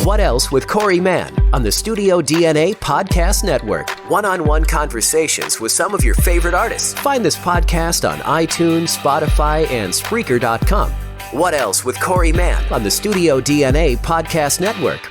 What Else with Corey Mann on the Studio DNA Podcast Network. One-on-one conversations with some of your favorite artists. Find this podcast on iTunes, Spotify, and Spreaker.com. What Else with Corey Mann on the Studio DNA Podcast Network.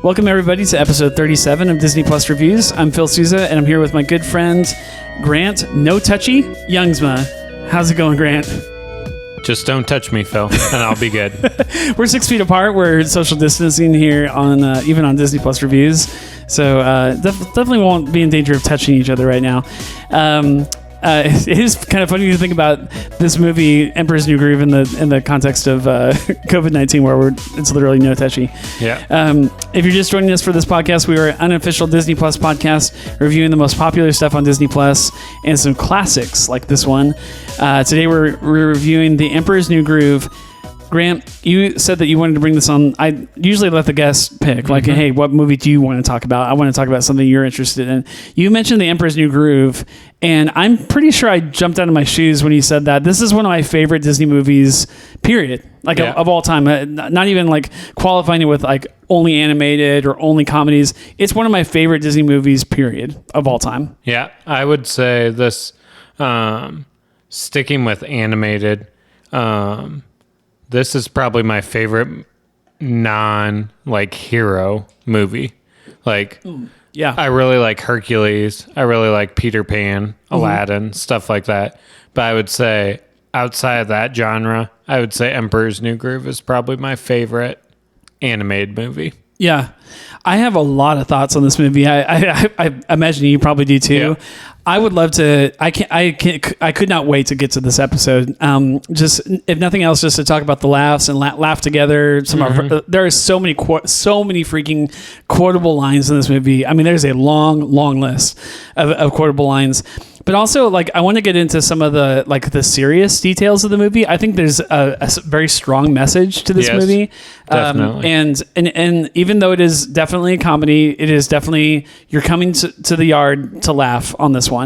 Welcome, everybody, to episode 37 of Disney Plus Reviews. I'm Phil Souza, and I'm here with my good friend, Grant No Touchy Yzma. How's it going, Grant? Just don't touch me, Phil, and I'll be good. We're 6 feet apart. We're social distancing here on even on Disney Plus Reviews, so definitely won't be in danger of touching each other right now. It is kind of funny to think about this movie, Emperor's New Groove, in the context of COVID-19, where it's literally no touchy. Yeah. If you're just joining us for this podcast, we are an unofficial Disney Plus podcast reviewing the most popular stuff on Disney Plus and some classics like this one. Today we're reviewing The Emperor's New Groove. Grant, you said that you wanted to bring this on. I usually let the guests pick, like, hey, what movie do you want to talk about? I want to talk about something you're interested in. You mentioned The Emperor's New Groove, and I'm pretty sure I jumped out of my shoes when you said that. This is one of my favorite Disney movies, period. Like, of all time. Not even, like, qualifying it with, like, only animated or only comedies. It's one of my favorite Disney movies, period, of all time. Yeah, I would say this, sticking with animated, this is probably my favorite hero movie. Like, yeah, I really like Hercules. I really like Peter Pan, Aladdin, stuff like that. But I would say outside of that genre, I would say Emperor's New Groove is probably my favorite animated movie. Yeah, I have a lot of thoughts on this movie. I imagine you probably do too. Yeah. I would love to. I could not wait to get to this episode. Just if nothing else, just to talk about the laughs and laugh together. There are so many freaking quotable lines in this movie. I mean, there's a long list of quotable lines. But also, like, I want to get into some of the serious details of the movie. I think there's a very strong message to this movie. Definitely. And even though it is definitely a comedy, it is definitely, you're coming to the yard to laugh on this one.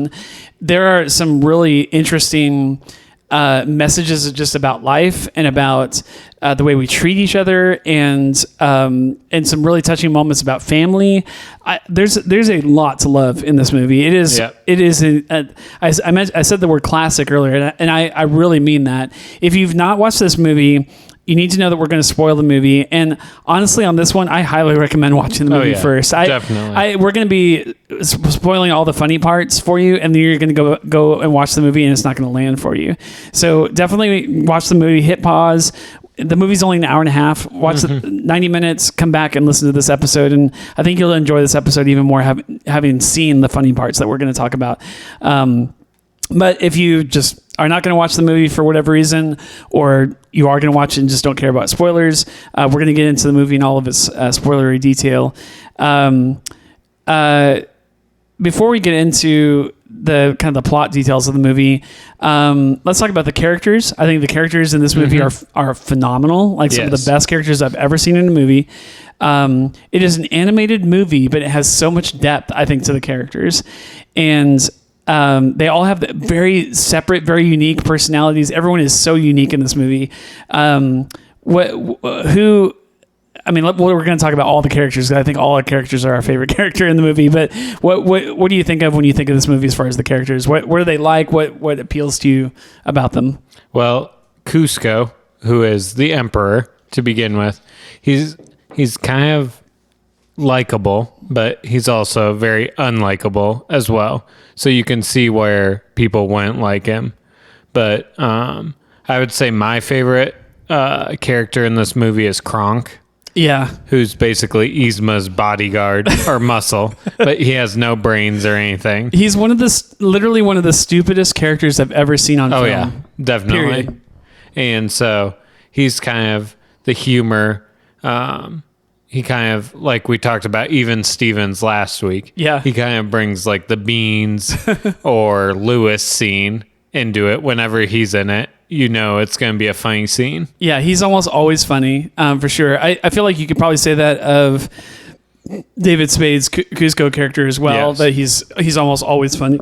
There are some really interesting messages just about life and about the way we treat each other, and some really touching moments about family. There's a lot to love in this movie. It is. Yep. It is. I said the word classic earlier, and I really mean that. If you've not watched this movie, you need to know that we're going to spoil the movie. And honestly, on this one, I highly recommend watching the movie first. Definitely. We're going to be spoiling all the funny parts for you, and then you're going to go and watch the movie, and it's not going to land for you. So definitely watch the movie, hit pause. The movie's only an hour and a half. Watch the 90 minutes, come back and listen to this episode. And I think you'll enjoy this episode even more having seen the funny parts that we're going to talk about. But if you just are not going to watch the movie for whatever reason, or you are going to watch it and just don't care about spoilers, we're going to get into the movie and all of its spoilery detail. Before we get into the kind of the plot details of the movie, let's talk about the characters. I think the characters in this movie are phenomenal. Like some of the best characters I've ever seen in a movie. It is an animated movie, but it has so much depth, I think, to the characters. And they all have very separate, very unique personalities. Everyone is so unique in this movie. We're going to talk about all the characters, because I think all our characters are our favorite character in the movie. But what do you think of when you think of this movie as far as the characters? What are they like? What appeals to you about them? Well, Kuzco, who is the emperor to begin with, he's kind of likable, but he's also very unlikable as well. So you can see where people wouldn't like him. But I would say my favorite character in this movie is Kronk. Yeah. Who's basically Yzma's bodyguard or muscle, but he has no brains or anything. He's literally one of the stupidest characters I've ever seen on film. Oh yeah, definitely. Period. And so he's kind of the humor. he kind of, like we talked about even Stevens last week. Yeah. He kind of brings like the Beans or Lewis scene into it. Whenever he's in it, you know it's going to be a funny scene. Yeah, he's almost always funny, for sure. I feel like you could probably say that of David Spade's Kuzco character as well, Yes. that he's almost always funny,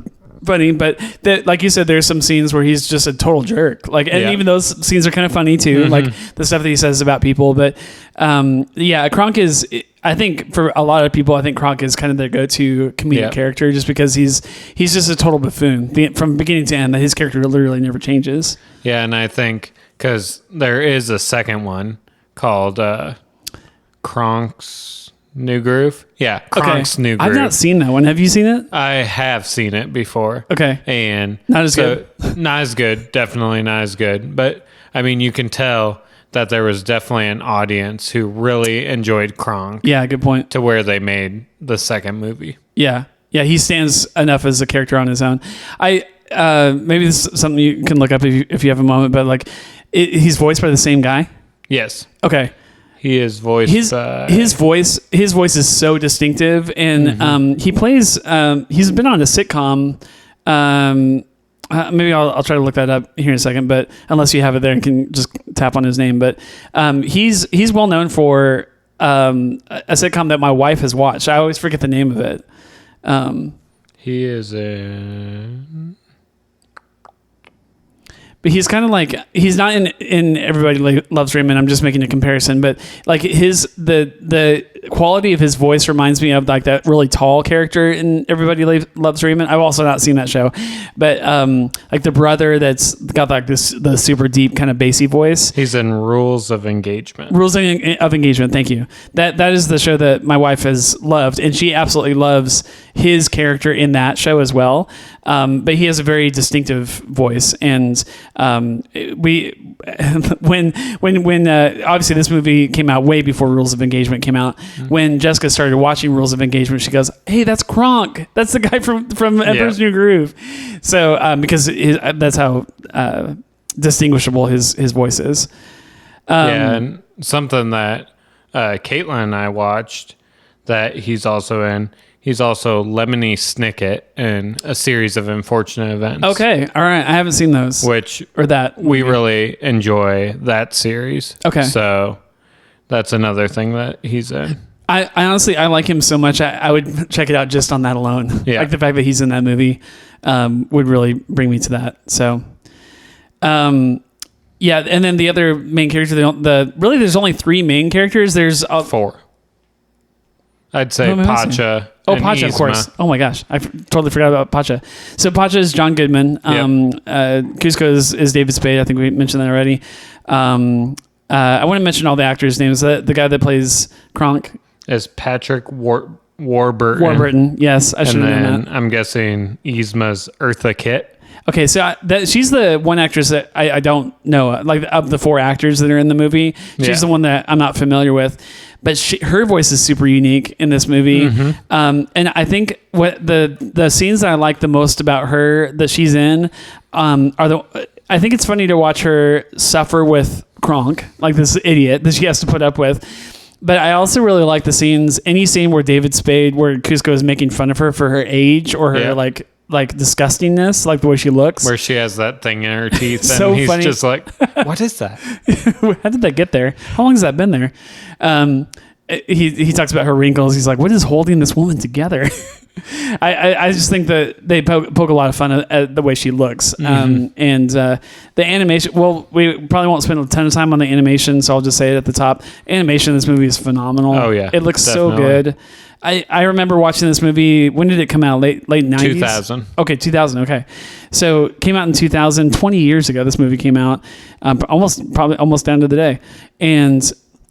but that, like you said, there's some scenes where he's just a total jerk, like, and Yeah. even those scenes are kind of funny too, like the stuff that he says about people. But Kronk is, I think for a lot of people, I think Kronk is kind of their go-to comedic character, just because he's just a total buffoon from beginning to end. That his character literally never changes. Yeah, and I think because there is a second one called Kronk's New Groove. Yeah, Kronk's New Groove. I've not seen that one. Have you seen it? I have seen it before. Okay. And Not as good. Not as good. Definitely not as good. But I mean, you can tell that there was definitely an audience who really enjoyed Kronk. Yeah, good point. To where they made the second movie. Yeah. Yeah, he stands enough as a character on his own. Maybe this is something you can look up if you have a moment, but like he's voiced by the same guy. Yes. Okay. He is voiced by... his voice is so distinctive, and he plays. He's been on a sitcom. Maybe I'll try to look that up here in a second, but unless you have it there and can just tap on his name. But he's well known for a sitcom that my wife has watched. I always forget the name of it. He is in... But he's kind of like, he's not in Everybody Loves Raymond. I'm just making a comparison, but like the quality of his voice reminds me of like that really tall character in Everybody Loves Raymond. I've also not seen that show, but like the brother that's got like the super deep kind of bassy voice. He's in Rules of Engagement. Rules of Engagement. Thank you. That is the show that my wife has loved, and she absolutely loves his character in that show as well. But he has a very distinctive voice, and when obviously this movie came out way before Rules of Engagement came out. When Jessica started watching Rules of Engagement, she goes, "Hey, that's Kronk. That's the guy from Emperor's New Groove." So because that's how distinguishable his voice is. And something that Caitlin and I watched that he's also in. He's also Lemony Snicket in A Series of Unfortunate Events. Okay, all right. I haven't seen those. We really enjoy that series. Okay. So that's another thing that he's in. I honestly, I like him so much. I would check it out just on that alone. Yeah. Like the fact that he's in that movie would really bring me to that. So, yeah. And then the other main character, really, there's only three main characters. There's four. I'd say Pacha. Oh, Pacha, of course. Oh my gosh, I totally forgot about Pacha. So Pacha is John Goodman. Kuzco is David Spade. I think we mentioned that already. I want to mention all the actors' names. The guy that plays Kronk is Patrick Warburton. Warburton, yes, I should have known that. I'm guessing Yzma's Eartha Kitt. Okay, so she's the one actress that I don't know. Like of the four actors that are in the movie, she's the one that I'm not familiar with. But her voice is super unique in this movie. And I think what the scenes that I like the most about her that she's in I think it's funny to watch her suffer with Kronk, like this idiot that she has to put up with. But I also really like the scenes, any scene where David Spade, where Kuzco is making fun of her for her age or her like disgustingness, like the way she looks. Where she has that thing in her teeth. So and he's funny. just like, what is that? How did that get there? How long has that been there? He talks about her wrinkles. He's like, what is holding this woman together? I just think that they poke a lot of fun at the way she looks. And the animation, well, we probably won't spend a ton of time on the animation, so I'll just say it at the top. Animation in this movie is phenomenal. Oh, yeah. It looks definitely. so good. I remember watching this movie. When did it come out? Late 90s? 2000. Okay, 2000. Okay. So it came out in 2000, 20 years ago. This movie came out, probably almost down to the day. And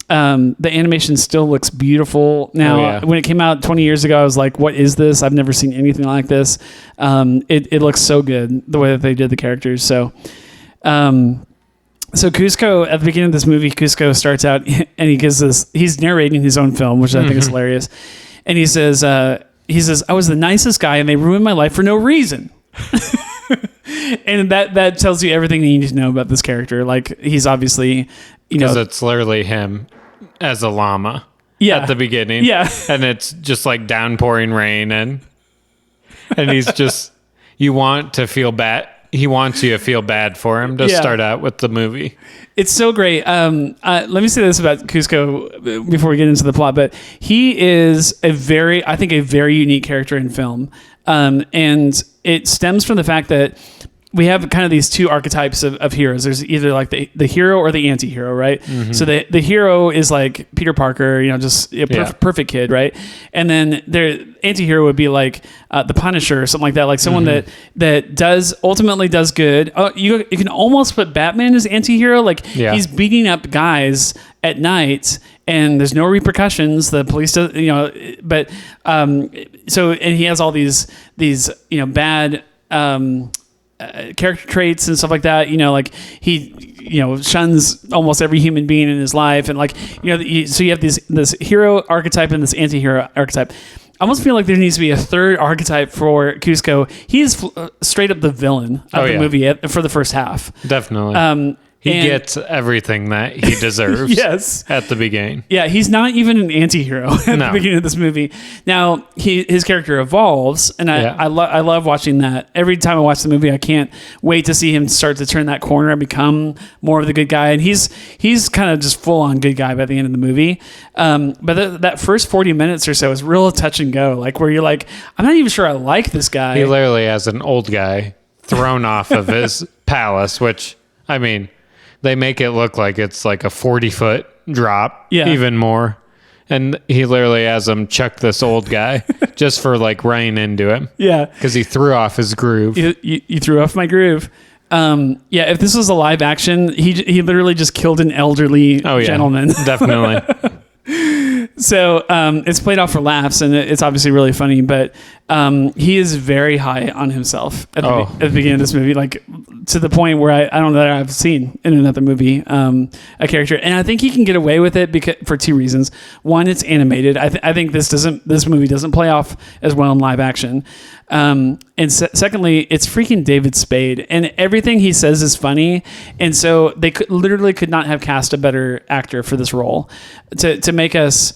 the animation still looks beautiful. Now, when it came out 20 years ago, I was like, what is this? I've never seen anything like this. It looks so good, the way that they did the characters. So Kuzco, at the beginning of this movie, Kuzco starts out and he's narrating his own film, which I think is hilarious. And he says, I was the nicest guy and they ruined my life for no reason. And that tells you everything you need to know about this character. Like, he's obviously, because it's literally him as a llama. Yeah. At the beginning. Yeah. And it's just like downpouring rain and he's just, you want to feel bad. He wants you to feel bad for him to start out with the movie. It's so great. Let me say this about Kuzco before we get into the plot, but he is a very unique character in film. And it stems from the fact that we have kind of these two archetypes of heroes. There's either like the hero or the anti-hero, right? Mm-hmm. So the hero is like Peter Parker, just a perfect kid, right? And then the anti-hero would be like the Punisher or something like that, like someone that ultimately does good. Oh, you can almost put Batman as anti-hero, like he's beating up guys at night and there's no repercussions. The police does, but so, and he has all these bad character traits and stuff like that, like he shuns almost every human being in his life, and like so you have this hero archetype and this anti-hero archetype. I almost feel like there needs to be a third archetype for Kuzco. He's straight up the villain of the movie for the first half. Definitely. He gets everything that he deserves yes. at the beginning. Yeah, he's not even an anti-hero at the beginning of this movie. Now, his character evolves, and I love watching that. Every time I watch the movie, I can't wait to see him start to turn that corner and become more of the good guy. And he's kind of just full-on good guy by the end of the movie. But that first 40 minutes or so is real touch and go, like where you're like, I'm not even sure I like this guy. He literally has an old guy thrown off of his palace, which, I mean... They make it look like it's like a 40-foot drop, even more. And he literally has him chuck this old guy just for like running into him. Yeah. Because he threw off his groove. You threw off my groove. If this was a live action, he literally just killed an elderly gentleman. Definitely. So it's played off for laughs, and it's obviously really funny, but he is very high on himself at the beginning of this movie, like to the point where I don't know that I've seen in another movie a character, and I think he can get away with it for two reasons. One, it's animated. I think this movie doesn't play off as well in live action, and secondly, it's freaking David Spade, and everything he says is funny, and so they literally could not have cast a better actor for this role to make us.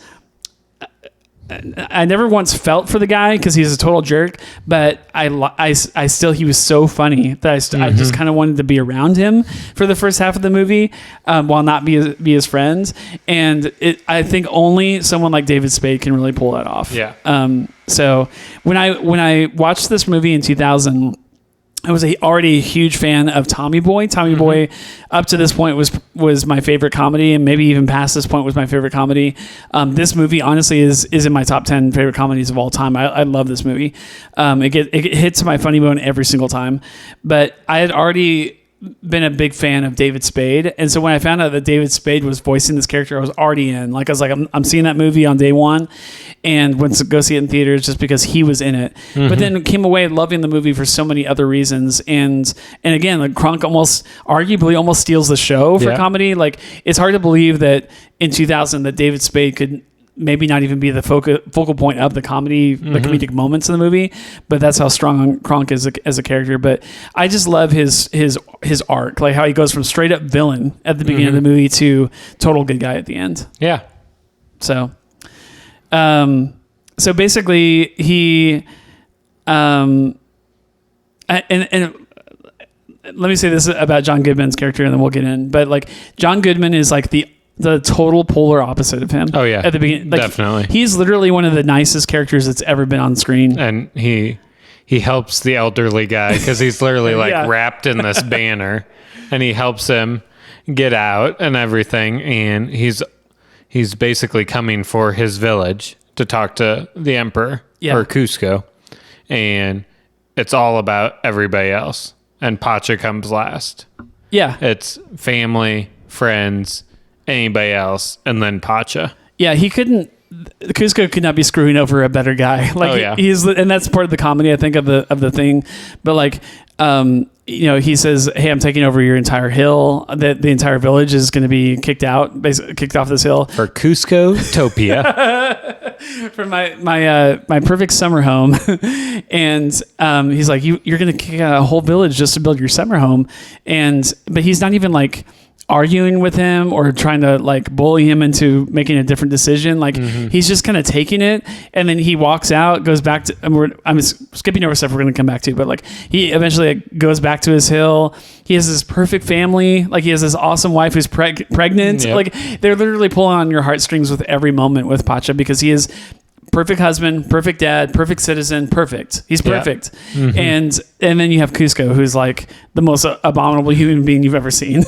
I never once felt for the guy because he's a total jerk, but I still, he was so funny that I just kind of wanted to be around him for the first half of the movie, while not be his friends. And I think only someone like David Spade can really pull that off. Yeah. So when I watched this movie in 2000, I was already a huge fan of Tommy Boy. Tommy Boy, up to this point, was my favorite comedy, and maybe even past this point was my favorite comedy. This movie, honestly, is in my top 10 favorite comedies of all time. I love this movie. It hits my funny bone every single time. But I had already been a big fan of David Spade, and so when I found out that David Spade was voicing this character, I was already in. Like I was like, I'm seeing that movie on day one, and went to go see it in theaters just because he was in it. But then came away loving the movie for so many other reasons, and again, like Kronk arguably almost steals the show for comedy. Like it's hard to believe that in 2000 that David Spade could maybe not even be the focal point of the comedy, the comedic moments in the movie, but that's how strong Kronk is as a character. But I just love his arc, like how he goes from straight up villain at the beginning of the movie to total good guy at the end. Yeah. So basically he, and let me say this about John Goodman's character and then we'll get in, but like John Goodman is like the total polar opposite of him. Oh yeah, at the beginning, like, definitely. He's literally one of the nicest characters that's ever been on screen, and he helps the elderly guy because he's literally like wrapped in this banner, and he helps him get out and everything, and he's basically coming for his village to talk to the emperor or Kuzco, and it's all about everybody else, and Pacha comes last. Yeah, it's family, friends, anybody else, and then Pacha. Yeah, Kuzco could not be screwing over a better guy. Like he's, and that's part of the comedy, I think, of the thing. But like, he says, "Hey, I'm taking over your entire hill. That the entire village is going to be kicked off this hill for Kuzco-topia." From my perfect summer home, and he's like, "You're going to kick out a whole village just to build your summer home," but he's not even like arguing with him or trying to like bully him into making a different decision. Like he's just kind of taking it, and then he walks out, goes back to. I'm skipping over stuff we're going to come back to, but like he eventually goes back to his hill. He has this perfect family. Like he has this awesome wife who's pregnant. Yep. Like they're literally pulling on your heartstrings with every moment with Pacha, because he is perfect husband, perfect dad, perfect citizen, perfect. He's perfect. And then you have Kuzco, who's like the most abominable human being you've ever seen.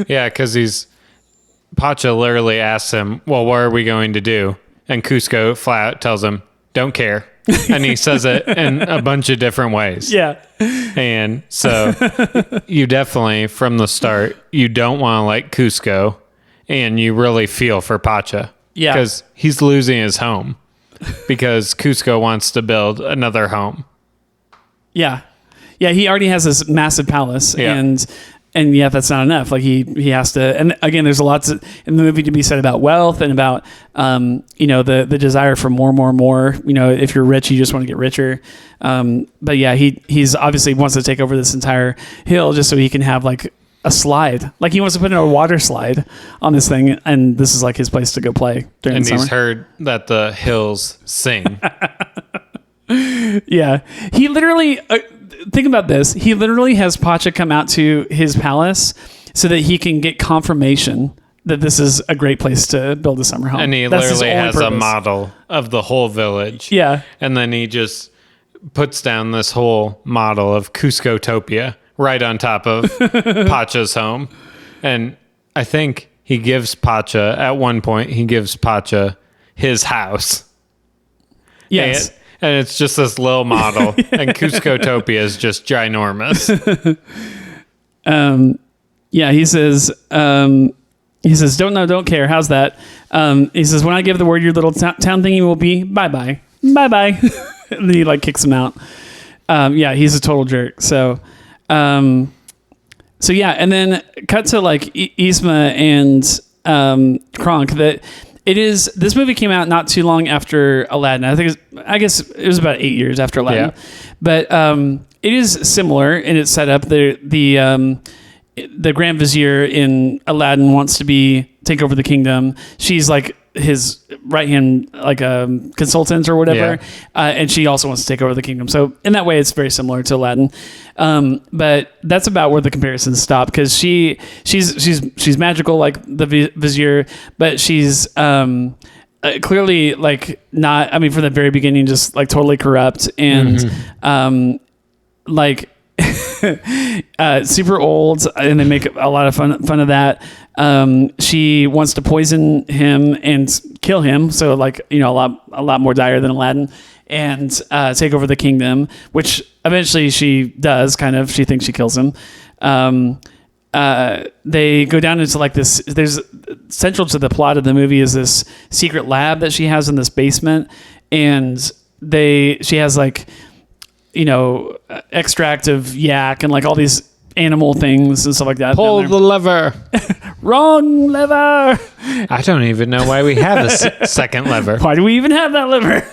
Yeah, because Pacha literally asks him, well, what are we going to do? And Kuzco flat out tells him, don't care. And he says it in a bunch of different ways. Yeah. And so you definitely, from the start, you don't want to like Kuzco, and you really feel for Pacha. Yeah. Because he's losing his home because Kuzco wants to build another home. Yeah. Yeah, he already has this massive palace, and yet that's not enough. Like he has to, and again, there's a lot in the movie to be said about wealth and about the desire for more. If you're rich, you just want to get richer. But yeah, he's obviously wants to take over this entire hill just so he can have like a slide. Like he wants to put in a water slide on this thing, and this is like his place to go play during the summer. And he's heard that the hills sing. Yeah. He literally, think about this. He literally has Pacha come out to his palace so that he can get confirmation that this is a great place to build a summer home. And he literally has a model of the whole village. Yeah. And then he just puts down this whole model of Cuscotopia right on top of Pacha's home. And I think he gives Pacha, at one point, his house. Yes. And it's just this little model. And Cuscotopia is just ginormous. Yeah, he says, don't know, don't care. How's that? He says, when I give the word, your little town thingy will be bye-bye. Bye-bye. And then he like kicks him out. Yeah, he's a total jerk. So yeah, and then cut to like Yzma and Kronk. That it is. This movie came out not too long after Aladdin. I guess it was about 8 years after Aladdin. Yeah. But it is similar in its setup. The Grand Vizier in Aladdin wants to take over the kingdom. She's like his right hand, like a consultant or whatever, and she also wants to take over the kingdom. So in that way, it's very similar to Aladdin. But that's about where the comparisons stop, because she's magical like the vizier, but she's clearly like not. I mean, from the very beginning, just like totally corrupt and like. Super old, and they make a lot of fun of that. She wants to poison him and kill him, so like a lot more dire than Aladdin, and take over the kingdom, which eventually she does. Kind of, she thinks she kills him. They go down into like this. There's central to the plot of the movie is this secret lab that she has in this basement, and she has like. Extract of yak and like all these animal things and stuff like that. Pull the lever. Wrong lever. I don't even know why we have a second lever. Why do we even have that lever?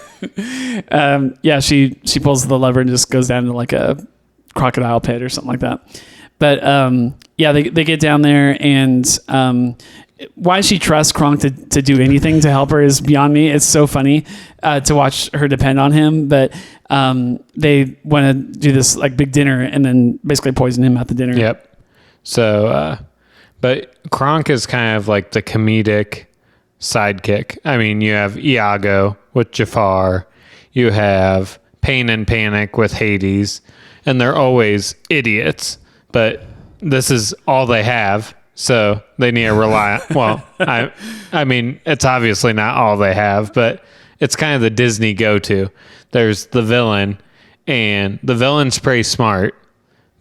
Yeah, she pulls the lever and just goes down to like a crocodile pit or something like that. But yeah, they get down there, and why she trusts Kronk to do anything to help her is beyond me. It's so funny to watch her depend on him, but they want to do this like big dinner and then basically poison him at the dinner. Yep. So, but Kronk is kind of like the comedic sidekick. I mean, you have Iago with Jafar, you have Pain and Panic with Hades, and they're always idiots, but this is all they have. So they need to rely on, well, I mean, it's obviously not all they have, but it's kind of the Disney go-to. There's the villain, and the villain's pretty smart,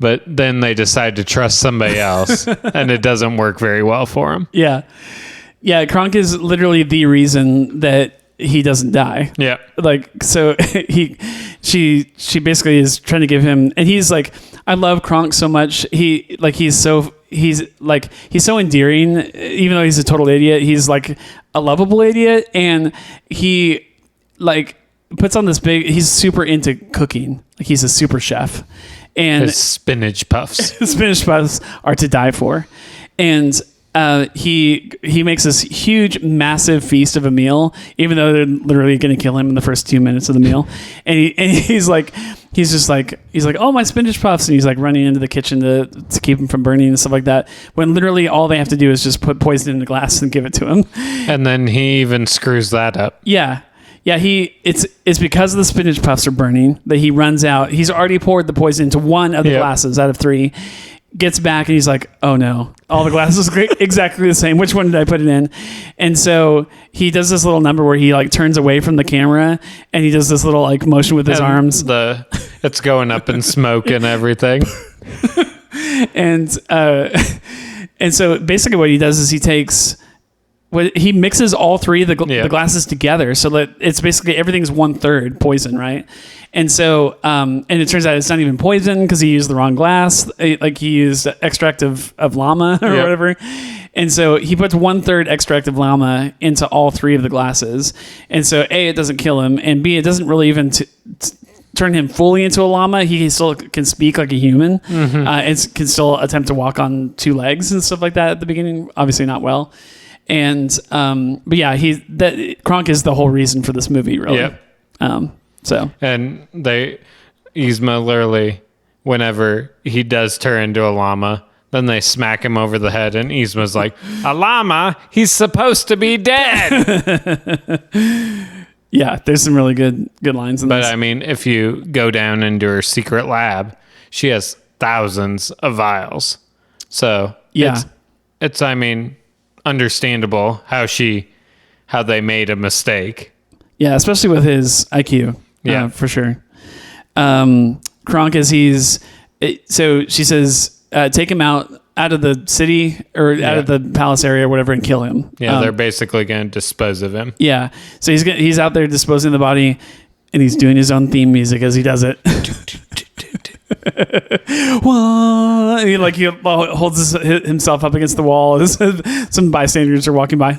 but then they decide to trust somebody else, and it doesn't work very well for him. Yeah. Yeah, Kronk is literally the reason that he doesn't die. Yeah. Like, so she basically is trying to give him, and he's like, I love Kronk so much. He's so endearing, even though he's a total idiot. He's like a lovable idiot, and he like puts on this he's super into cooking. Like he's a super chef, and his spinach puffs. Spinach puffs are to die for. And he makes this huge, massive feast of a meal, even though they're literally going to kill him in the first 2 minutes of the meal. And he's like, oh, my spinach puffs. And he's like running into the kitchen to keep him from burning and stuff like that. When literally all they have to do is just put poison in the glass and give it to him. And then he even screws that up. Yeah. Yeah, it's because the spinach puffs are burning that he runs out. He's already poured the poison into one of the glasses out of 3. Gets back and he's like, oh no, all the glasses are exactly the same. Which one did I put it in? And so he does this little number where he like turns away from the camera and he does this little like motion with his arms. It's going up in smoke and everything. And so basically what he does is he mixes all 3 of the glasses together so that it's basically everything's 1/3 poison, right? And so, and it turns out it's not even poison because he used the wrong glass. Like he used extract of llama or whatever. And so he puts 1/3 extract of llama into all 3 of the glasses. And so A, it doesn't kill him, and B, it doesn't really even turn him fully into a llama. He still can speak like a human. And can still attempt to walk on 2 legs and stuff like that at the beginning. Obviously not well. And but yeah, Kronk is the whole reason for this movie, really. Yep. And Yzma literally, whenever he does turn into a llama, then they smack him over the head, and Yzma's like, a llama? He's supposed to be dead. Yeah, there's some really good lines in this. But I mean, if you go down into her secret lab, she has thousands of vials. So it's I mean, understandable how they made a mistake. Yeah, especially with his IQ. Yeah, for sure. Kronk, so she says, take him out of the city or out of the palace area or whatever and kill him. Yeah, they're basically going to dispose of him. Yeah, so he's out there disposing of the body and he's doing his own theme music as he does it. And he holds himself up against the wall as some bystanders are walking by.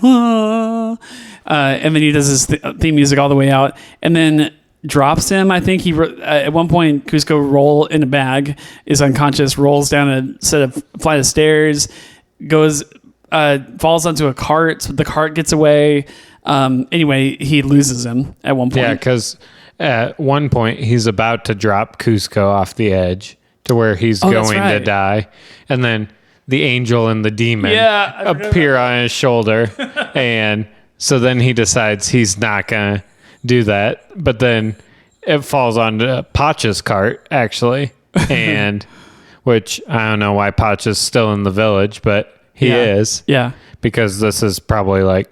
And then he does his theme music all the way out and then drops him. I think at one point Kuzco roll in a bag, is unconscious, rolls down a flight of stairs, falls onto a cart. The cart gets away. Anyway, he loses him at one point. Yeah, because at one point he's about to drop Kuzco off the edge to where he's going to die. And then the angel and the demon appear on his shoulder. And so then he decides he's not going to do that. But then it falls onto Pacha's cart, actually. And which I don't know why Pacha's still in the village, but he is. Yeah. Because this is probably like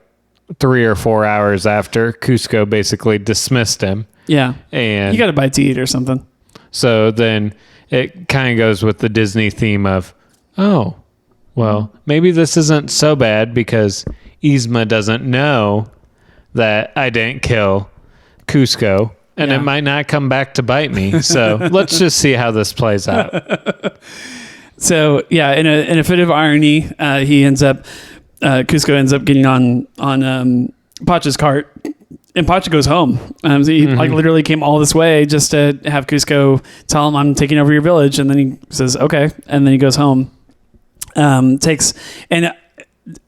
3 or 4 hours after Kuzco basically dismissed him. Yeah. And he got a bite to eat or something. So then it kind of goes with the Disney theme of, oh, well, maybe this isn't so bad because Yzma doesn't know that I didn't kill Kuzco, and it might not come back to bite me. So let's just see how this plays out. So yeah, in a fit of irony, Kuzco ends up getting on Pacha's cart, and Pacha goes home. So he like literally came all this way just to have Kuzco tell him, I'm taking over your village, and then he says okay, and then he goes home.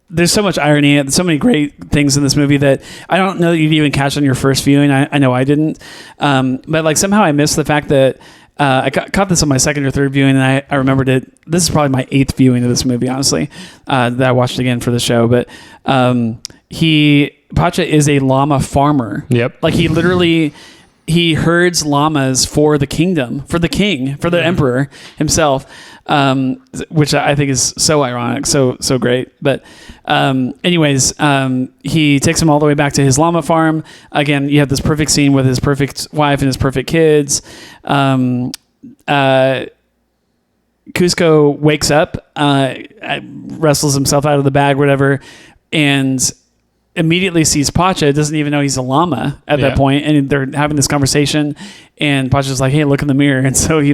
There's so much irony, so many great things in this movie that I don't know that you'd even catch on your first viewing. I know I didn't. But like somehow I missed the fact that I caught this on my second or third viewing, and I remembered it. This is probably my 8th viewing of this movie, honestly, that I watched again for the show. But Pacha is a llama farmer. Yep. Like he herds llamas for the kingdom, for the king, for the emperor himself, which I think is so ironic, so great. But anyways, he takes him all the way back to his llama farm. Again, you have this perfect scene with his perfect wife and his perfect kids. Kuzco wakes up, wrestles himself out of the bag, whatever, and immediately sees Pacha, doesn't even know he's a llama at that point, and they're having this conversation, and Pacha's like, hey, look in the mirror. And so he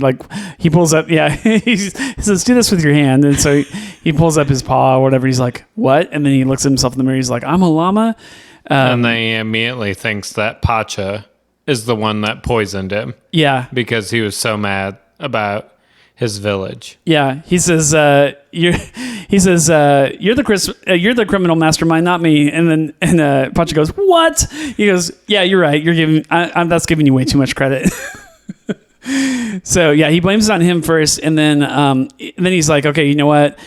pulls up, he says, do this with your hand. And so he pulls up his paw or whatever. He's like, what? And then he looks at himself in the mirror. He's like, I'm a llama. And then he immediately thinks that Pacha is the one that poisoned him. Yeah. Because he was so mad about his village. Yeah, he says, "You're the criminal mastermind, not me." And then Pacha goes, "What?" He goes, "Yeah, you're right. That's giving you way too much credit." So yeah, he blames it on him first, and then he's like, "Okay, you know what?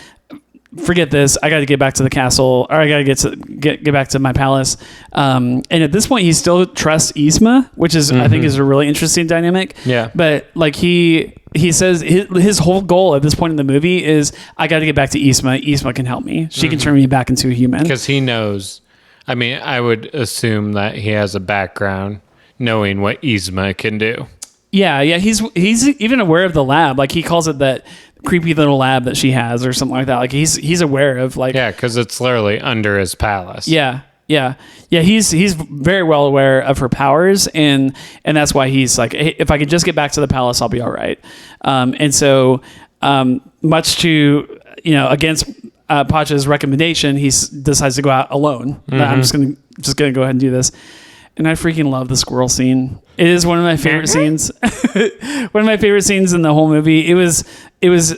Forget this. I got to get back to the castle, or I got to get back to my palace." And at this point, he still trusts Yzma, which is I think is a really interesting dynamic. Yeah. But like he says his whole goal at this point in the movie is I got to get back to Yzma. Yzma can help me. She can turn me back into a human. Because he knows. I mean, I would assume that he has a background knowing what Yzma can do. Yeah. He's even aware of the lab. Like he calls it that creepy little lab that she has or something like that. Like he's aware of like. Yeah, because it's literally under his palace. Yeah. He's very well aware of her powers, and that's why he's like, hey, if I could just get back to the palace, I'll be all right. And so, much to against Pacha's recommendation, he decides to go out alone. I'm just gonna go ahead and do this. And I freaking love the squirrel scene. It is one of my favorite scenes. One of my favorite scenes in the whole movie. It was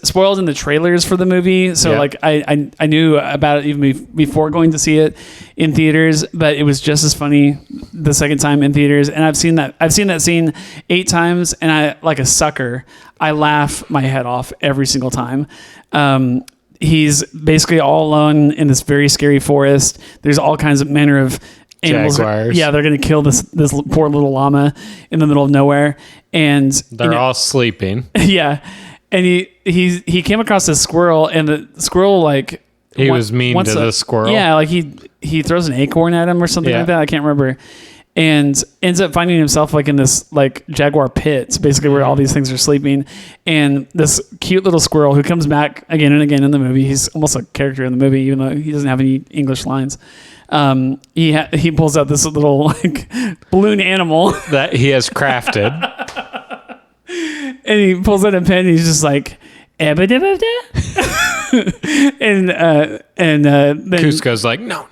spoiled in the trailers for the movie, so like I knew about it even before going to see it in theaters. But it was just as funny the second time in theaters. And I've seen that scene 8 times, and I, like a sucker, I laugh my head off every single time. He's basically all alone in this very scary forest. There's all kinds of manner of animals. Jaguars. Yeah, they're going to kill this poor little llama in the middle of nowhere, and they're all sleeping. Yeah, and he came across this squirrel, and the squirrel was mean to the squirrel. Yeah, like he throws an acorn at him or something like that. I can't remember, and ends up finding himself like in this like jaguar pit, basically where all these things are sleeping, and this cute little squirrel who comes back again and again in the movie. He's almost a character in the movie, even though he doesn't have any English lines. He pulls out this little like balloon animal that he has crafted, and he pulls out a pen. And he's just like, and then Kuzco's like, no,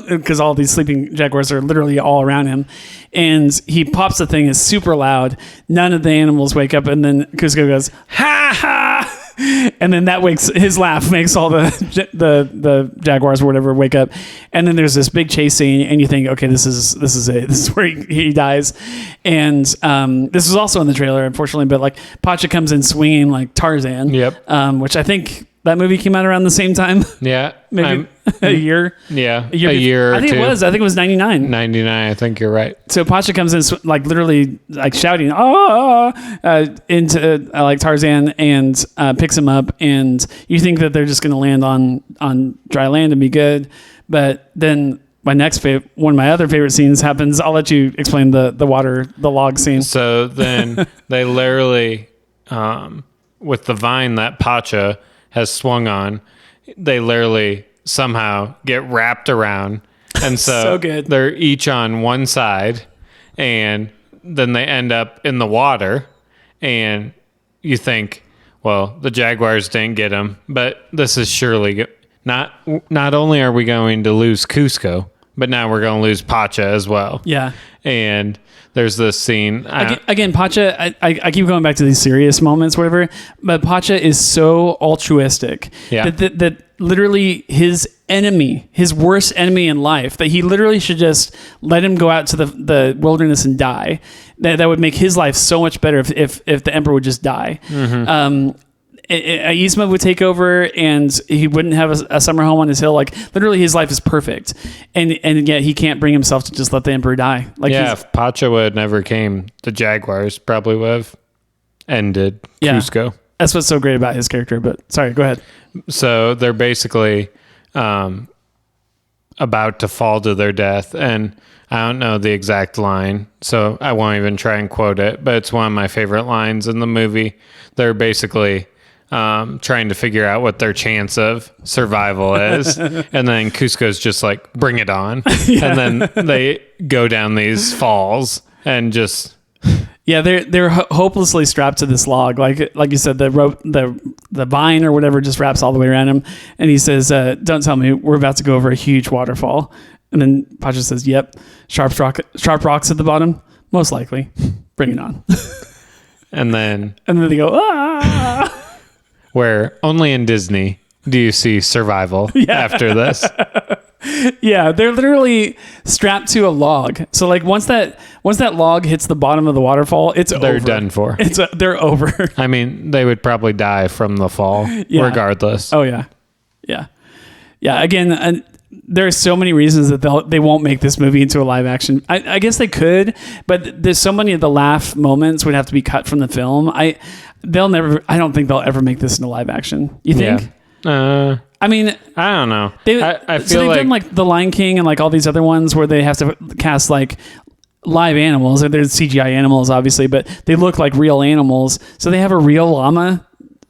because all these sleeping jaguars are literally all around him, and he pops the thing. It's super loud. None of the animals wake up, and then Kuzco goes, ha ha. And then his laugh makes all the jaguars or whatever wake up, and then there's this big chase scene, and you think, okay, this is it. This is where he dies, and this is also in the trailer, unfortunately. But like Pacha comes in swinging like Tarzan, which I think that movie came out around the same time. Yeah, maybe a year. Yeah, a year. I think it was. I think it was 99. 99. I think you're right. So Pacha comes in like literally like shouting into like Tarzan, and picks him up, and you think that they're just going to land on dry land and be good, but then one of my other favorite scenes happens. I'll let you explain the log scene. So then they literally, with the vine that Pacha has swung on, they literally somehow get wrapped around, and so good. They're each on one side, and then they end up in the water, and you think, well, the jaguars didn't get them, but this is surely not only are we going to lose Kuzco, but now we're going to lose Pacha as well. Yeah. And there's this scene. Again, Pacha, I keep going back to these serious moments, whatever, but Pacha is so altruistic that literally his worst enemy in life, that he literally should just let him go out to the wilderness and die. That would make his life so much better if the emperor would just die. Mm-hmm. Yzma would take over, and he wouldn't have a summer home on his hill. Like literally, his life is perfect, and yet he can't bring himself to just let the emperor die. Like if Pacha would never came, the jaguars probably would have ended Kuzco. That's what's so great about his character. But sorry, go ahead. So they're basically about to fall to their death, and I don't know the exact line, so I won't even try and quote it. But it's one of my favorite lines in the movie. They're basically trying to figure out what their chance of survival is. And then Kuzco's just like, bring it on. And then they go down these falls and just... Yeah, they're hopelessly strapped to this log. Like you said, the rope, the vine or whatever just wraps all the way around him. And he says, don't tell me we're about to go over a huge waterfall. And then Pacha says, yep, sharp rocks at the bottom. Most likely. Bring it on. And then they go, ah! where only in Disney do you see survival after this. Yeah, they're literally strapped to a log. So like once that log hits the bottom of the waterfall, They're done for. They're over. I mean, they would probably die from the fall regardless. Oh yeah. Yeah. Yeah. Again, there are so many reasons that they won't make this movie into a live action. I guess they could, but there's so many of the laugh moments would have to be cut from the film. I don't think they'll ever make this into live action. You think? Yeah. I mean, I don't know. I feel they've done like The Lion King and like all these other ones where they have to cast like live animals. There's CGI animals, obviously, but they look like real animals. So they have a real llama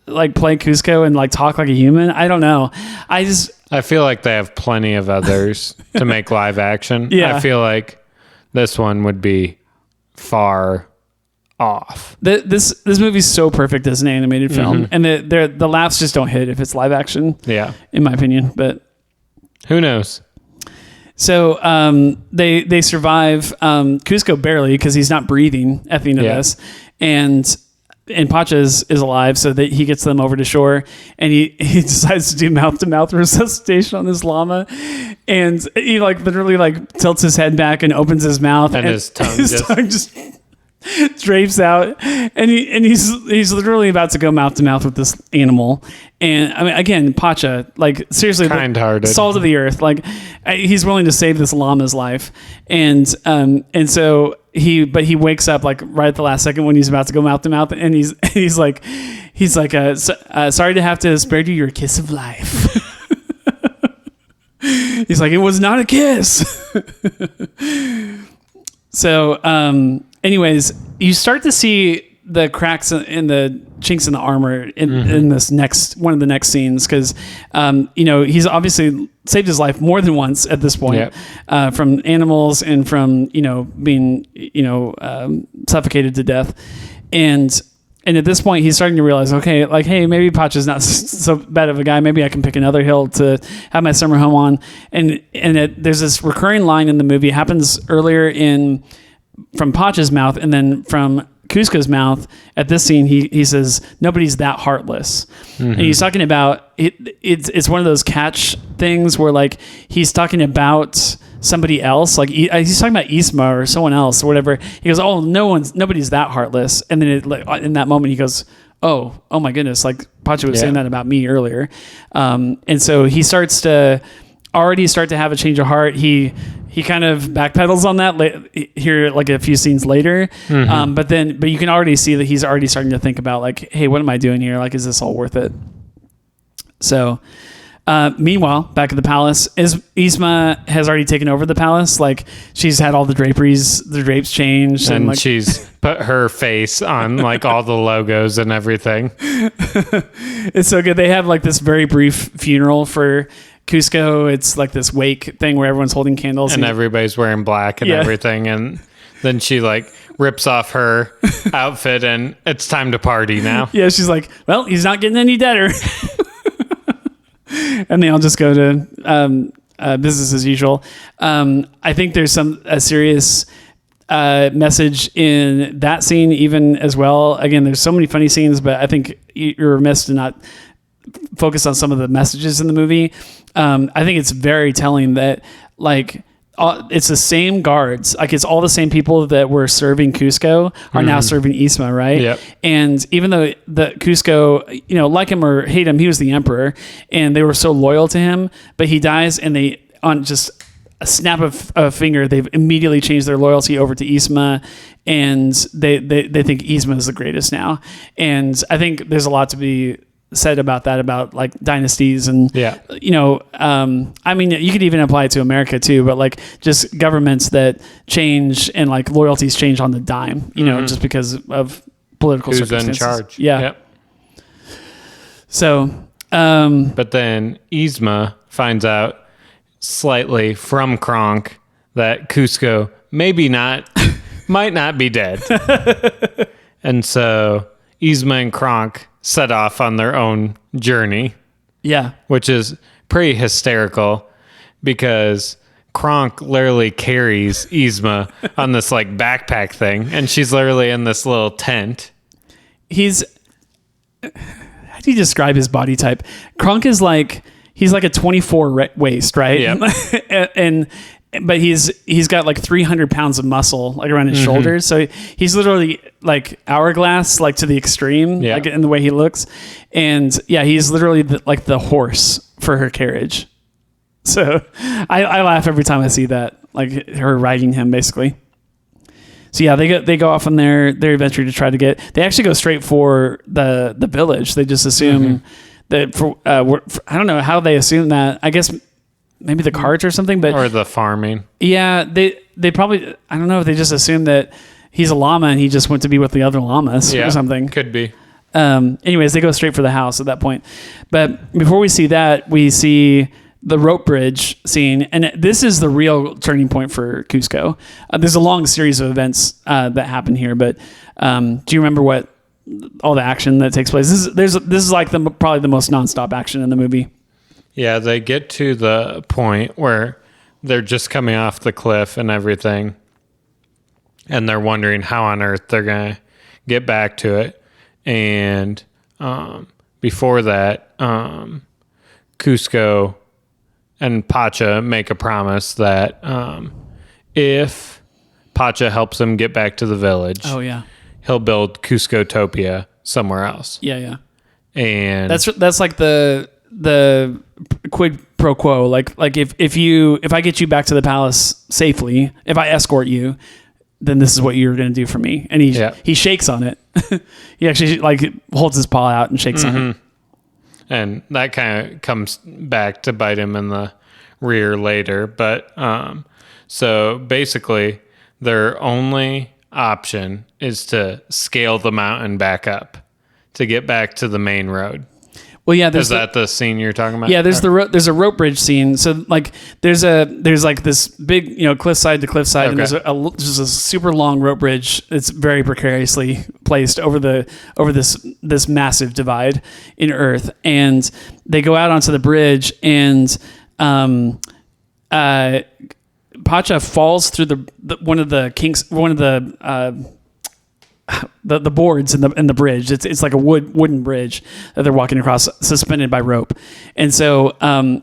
like play Kuzco and like talk like a human. I don't know. I feel like they have plenty of others to make live action. Yeah. I feel like this one would be far off. This movie's so perfect as an animated film, and the laughs just don't hit if it's live action. Yeah, in my opinion, but who knows? So they survive. Kuzco barely because he's not breathing at the end of this, and Pacha is alive, so that he gets them over to shore, and he decides to do mouth-to-mouth resuscitation on this llama, and he like literally like tilts his head back and opens his mouth, and his tongue just drapes out, and he's literally about to go mouth to mouth with this animal. And I mean, again, Pacha, like seriously, kind-hearted, salt of the earth, like he's willing to save this llama's life, and so he wakes up like right at the last second when he's about to go mouth to mouth, and he's like sorry to have to spare you your kiss of life. He's like, it was not a kiss. So anyways, you start to see the cracks in the chinks in the armor in this one of the next scenes, because he's obviously saved his life more than once at this point, from animals and from being suffocated to death, and at this point he's starting to realize, okay, like, hey, maybe Pacha's not so bad of a guy. Maybe I can pick another hill to have my summer home on. And there's this recurring line in the movie. It happens earlier from Pacha's mouth, and then from Kuzco's mouth at this scene, he says, "Nobody's that heartless." And he's talking about it's one of those catch things where like he's talking about somebody else, like he's talking about Yzma or someone else or whatever. He goes, "Oh, nobody's that heartless," and then in that moment he goes, "Oh my goodness!" Like Pacha was saying that about me earlier, and so he starts to have a change of heart. He kind of backpedals on that here, like a few scenes later. But you can already see that he's already starting to think about like, hey, what am I doing here? Like, is this all worth it? So, meanwhile, back at the palace, Yzma has already taken over the palace. Like, she's had all the drapes changed. And like, she's put her face on like all the logos and everything. It's so good. They have like this very brief funeral for Kuzco. It's like this wake thing where everyone's holding candles and everybody's wearing black and everything, and then she like rips off her outfit and it's time to party now. Yeah, she's like, well, he's not getting any deader. And they all just go to business as usual. I think there's a serious message in that scene even as well. Again, there's so many funny scenes, but I think you're remiss to not focus on some of the messages in the movie. I think it's very telling that like it's the same guards, like it's all the same people that were serving Kuzco are now serving Yzma, right? Yep. And even though the Kuzco, like him or hate him, he was the emperor, and they were so loyal to him, but he dies, and they on just a snap of a finger, they've immediately changed their loyalty over to Yzma, and they think Yzma is the greatest now. And I think there's a lot to be said about that, about like dynasties and I mean, you could even apply it to America too, but like just governments that change and like loyalties change on the dime, just because of political circumstances. Who's in charge? Yeah. Yep. So, but then Yzma finds out slightly from Kronk that Kuzco might not be dead. And so Yzma and Kronk set off on their own journey. Yeah. Which is pretty hysterical because Kronk literally carries Yzma on this like backpack thing, and she's literally in this little tent. Do do you describe his body type? Kronk is like, he's like a 24 waist, right? Yeah. But he's got like 300 pounds of muscle like around his shoulders. So he's literally like hourglass, like to the extreme, like in the way he looks. And yeah, he's literally like the horse for her carriage. So I laugh every time I see that, like her riding him basically. So yeah, they go off on their adventure to try to get, they actually go straight for the village. They just assume that I don't know how they assume that. I guess maybe the carts or something, but or the farming. Yeah, they probably, I don't know if they just assume that he's a llama and he just went to be with the other llamas or something. Could be. Anyways, they go straight for the house at that point. But before we see that, we see the rope bridge scene, and this is the real turning point for Kuzco. There's a long series of events that happen here, but do you remember what all the action that takes place? This is like probably the most nonstop action in the movie. Yeah, they get to the point where they're just coming off the cliff and everything, and they're wondering how on earth they're going to get back to it. And before that, Kuzco and Pacha make a promise that if Pacha helps him get back to the village, he'll build Kuzcotopia somewhere else. Yeah. And that's like the quid pro quo. Like if I get you back to the palace safely, if I escort you, then this is what you're going to do for me. And he shakes on it. He actually like holds his paw out and shakes on it. And that kind of comes back to bite him in the rear later. But so basically, their only option is to scale the mountain back up to get back to the main road. Well, yeah, is that the scene you're talking about? Yeah, there's a rope bridge scene. So like there's like this big cliffside to cliffside, and there's just a super long rope bridge. It's very precariously placed over this massive divide in Earth, and they go out onto the bridge, and Pacha falls through one of the boards in the bridge. It's like a wooden bridge that they're walking across, suspended by rope. And so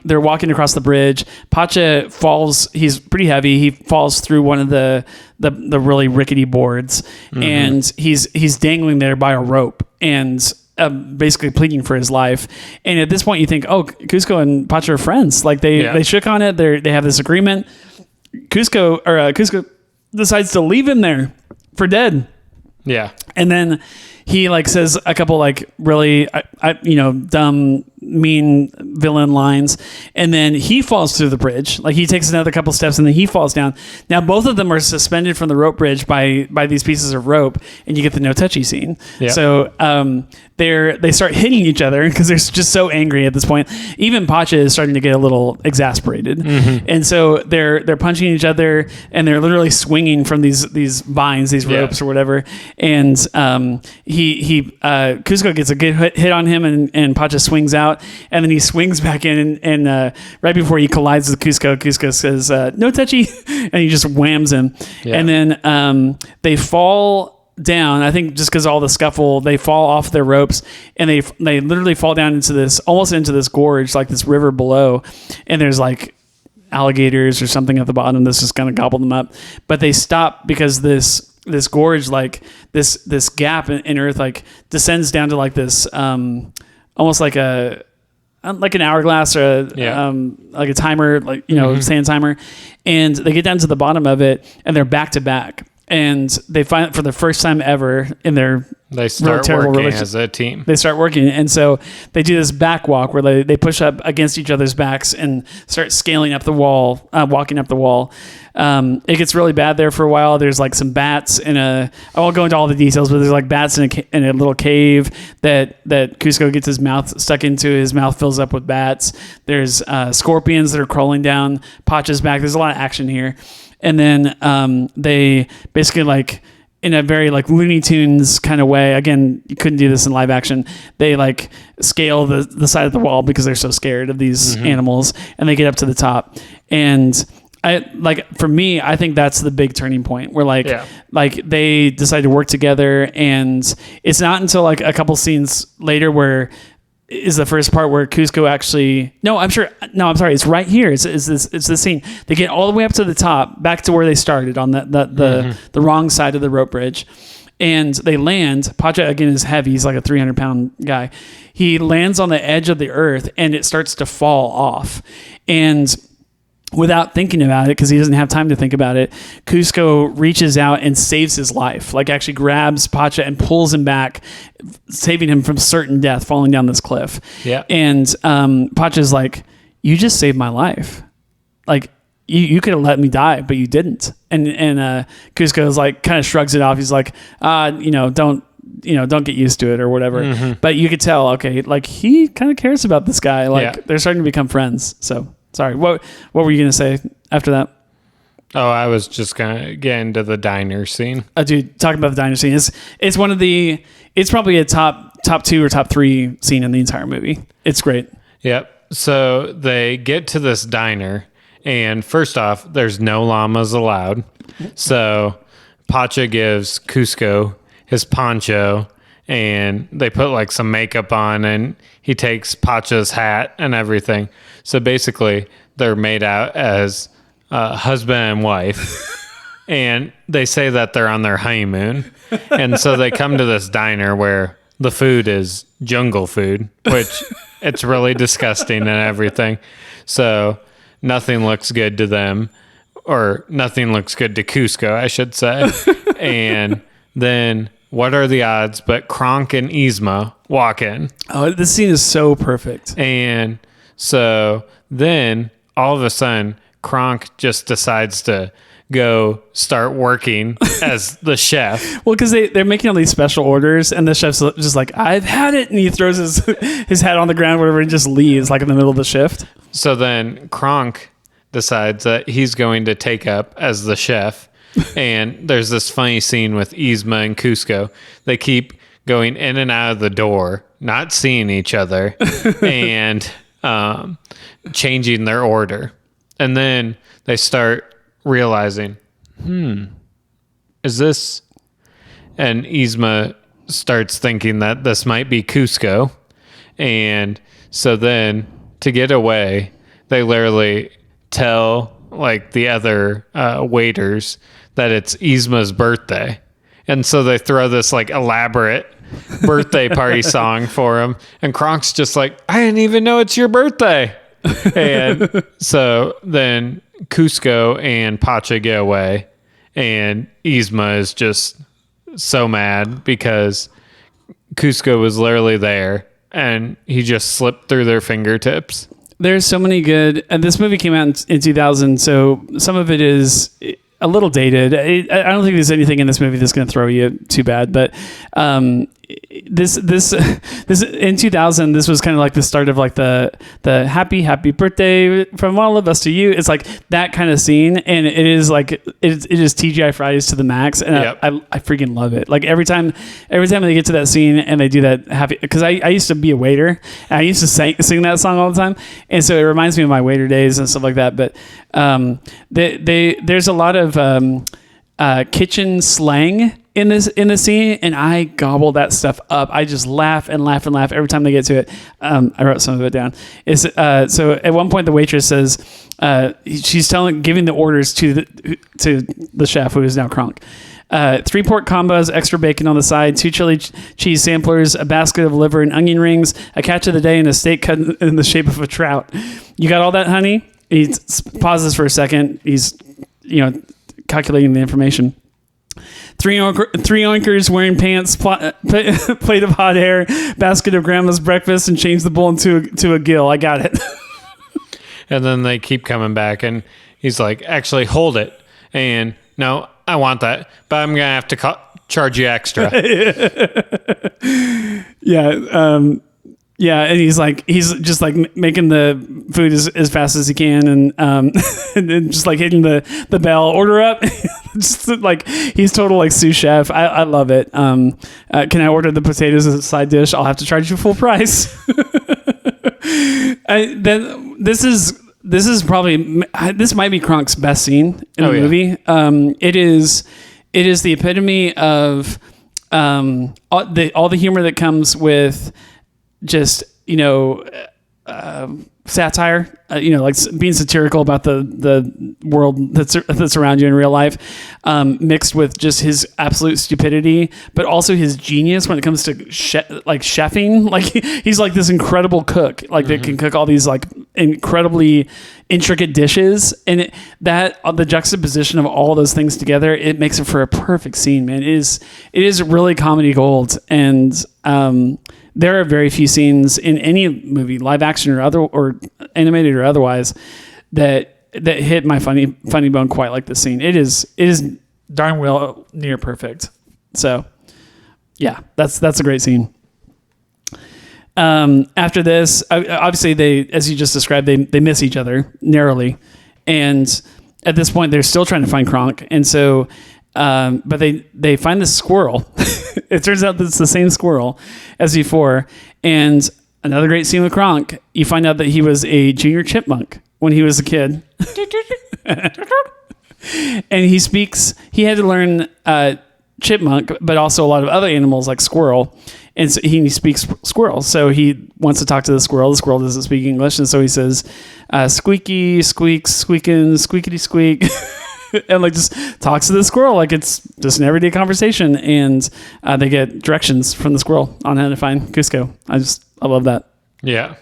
they're walking across the bridge. Pacha falls. He's pretty heavy. He falls through one of the really rickety boards, and he's dangling there by a rope and basically pleading for his life. And at this point, you think, oh, Kuzco and Pacha are friends. Like they shook on it. They have this agreement. Kuzco decides to leave him there for dead. Yeah. And then he like says a couple like really, dumb, mean villain lines. And then he falls through the bridge. Like he takes another couple steps and then he falls down. Now both of them are suspended from the rope bridge by these pieces of rope, and you get the no touchy scene. Yeah. So they start hitting each other because they're just so angry at this point. Even Pacha is starting to get a little exasperated. And so they're punching each other, and they're literally swinging from these vines, these ropes or whatever. And Kuzco gets a good hit on him, and Pacha swings out, and then he swings back in, and right before he collides with Kuzco says, no touchy, and he just whams him. Yeah. And then they fall down. I think just because all the scuffle, they fall off their ropes, and they literally fall down almost into this gorge, like this river below, and there's like alligators or something at the bottom that's just going to gobble them up. But they stop because this gorge, like this gap in Earth, like descends down to like this almost like an hourglass or like a timer, like sand timer, and they get down to the bottom of it, and they're back to back. And they find, for the first time ever in their they start working as a team. They start working. And so they do this back walk where they push up against each other's backs and start scaling up the wall, walking up the wall. It gets really bad there for a while. There's like some bats I won't go into all the details, but there's like bats in a little cave that Kuzco gets his mouth stuck into. His mouth fills up with bats. There's scorpions that are crawling down Pacha's back. There's a lot of action here. And then they basically, like, in a very like Looney Tunes kind of way, again, you couldn't do this in live action, they like scale the side of the wall because they're so scared of these animals, and they get up to the top. And for me, I think that's the big turning point where like they decide to work together. And it's not until like a couple scenes later where is the first part where Kuzco actually. I'm sorry. It's right here. It's this scene. They get all the way up to the top, back to where they started on the wrong side of the rope bridge. And they land. Pacha, again, is heavy. He's like a 300-pound guy. He lands on the edge of the earth, and it starts to fall off. And without thinking about it, because he doesn't have time to think about it, Kuzco reaches out and saves his life. Like, actually grabs Pacha and pulls him back, saving him from certain death, falling down this cliff. Yeah. And Pacha's like, you just saved my life. Like, you could have let me die, but you didn't. And Kuzco is like, kind of shrugs it off. He's like, don't get used to it or whatever. Mm-hmm. But you could tell, okay, like, he kind of cares about this guy. Like, they're starting to become friends. So, sorry. What were you going to say after that? Oh, I was just going to get into the diner scene. Dude, talking about the diner scene, it's one of the, it's probably a top 2 or top 3 scene in the entire movie. It's great. Yep. So they get to this diner. And first off, there's no llamas allowed. So Pacha gives Kuzco his poncho, and they put like some makeup on, and he takes Pacha's hat and everything. So basically, they're made out as husband and wife. And they say that they're on their honeymoon. And so they come to this diner where the food is jungle food, which it's really disgusting and everything. So nothing looks good to them, or nothing looks good to Kuzco, I should say. And then what are the odds but Kronk and Yzma walk in? Oh, this scene is so perfect. And so then all of a sudden, Kronk just decides to go start working as the chef. Well, because they're making all these special orders, and the chef's just like, I've had it. And he throws his hat on the ground, whatever, and just leaves like in the middle of the shift. So then Kronk decides that he's going to take up as the chef. And there's this funny scene with Yzma and Kuzco. They keep going in and out of the door, not seeing each other, and changing their order. And then they start realizing, is this? And Yzma starts thinking that this might be Kuzco. And so then to get away, they literally tell like the other waiters that it's Yzma's birthday. And so they throw this like elaborate birthday party song for him. And Kronk's just like, I didn't even know it's your birthday. And so then Kuzco and Pacha get away, and Yzma is just so mad because Kuzco was literally there and he just slipped through their fingertips. There's so many good, and this movie came out in 2000, so some of it is a little dated. I don't think there's anything in this movie that's going to throw you too bad, but this in 2000, this was kind of like the start of like the happy birthday from all of us to you. It's like that kind of scene, and it is like it is TGI Fridays to the max, and yep. I freaking love it. Like every time they get to that scene and they do that happy, because I used to be a waiter and I used to sing that song all the time, and so it reminds me of my waiter days and stuff like that. But there's a lot of kitchen slang in the scene, and I gobble that stuff up. I just laugh and laugh and laugh every time they get to it. I wrote some of it down. So at one point the waitress says she's giving the orders to the chef, who is now Kronk. 3 pork combos, extra bacon on the side, 2 chili cheese samplers, a basket of liver and onion rings, a catch of the day, and a steak cut in the shape of a trout. You got all that, honey? He pauses for a second. He's calculating the information. 3 oinkers wearing pants, plate of hot air, basket of grandma's breakfast, and change the bowl into a gill. I got it. And then they keep coming back, and he's like, actually, hold it. And no, I want that, but I'm going to have to charge you extra. Yeah. Yeah, and he's just like making the food as fast as he can, and and just like hitting the bell, order up. Just like he's total like sous chef. I love it. Can I order the potatoes as a side dish? I'll have to charge you full price. This might be Kronk's best scene in the movie. It is the epitome of all the humor that comes with just satire, like being satirical about the world that's around you in real life, mixed with just his absolute stupidity, but also his genius when it comes to chefing. Like he's like this incredible cook, like that can cook all these like incredibly intricate dishes, and the juxtaposition of all those things together, it makes it for a perfect scene, man. It is really comedy gold, and there are very few scenes in any movie, live action or animated or otherwise, that hit my funny bone quite like this scene. It is darn well near perfect. So, yeah, that's a great scene. After this, obviously they, as you just described, they miss each other narrowly, and at this point they're still trying to find Kronk, and so. But they find this squirrel. It turns out that it's the same squirrel as before. And another great scene with Kronk, you find out that he was a junior chipmunk when he was a kid. And he had to learn chipmunk, but also a lot of other animals like squirrel. And so he speaks squirrel. So he wants to talk to the squirrel. The squirrel doesn't speak English. And so he says, squeaky, squeaks, squeaking, squeakity squeak. And like just talks to the squirrel like it's just an everyday conversation, and they get directions from the squirrel on how to find Kuzco. I love that. Yeah,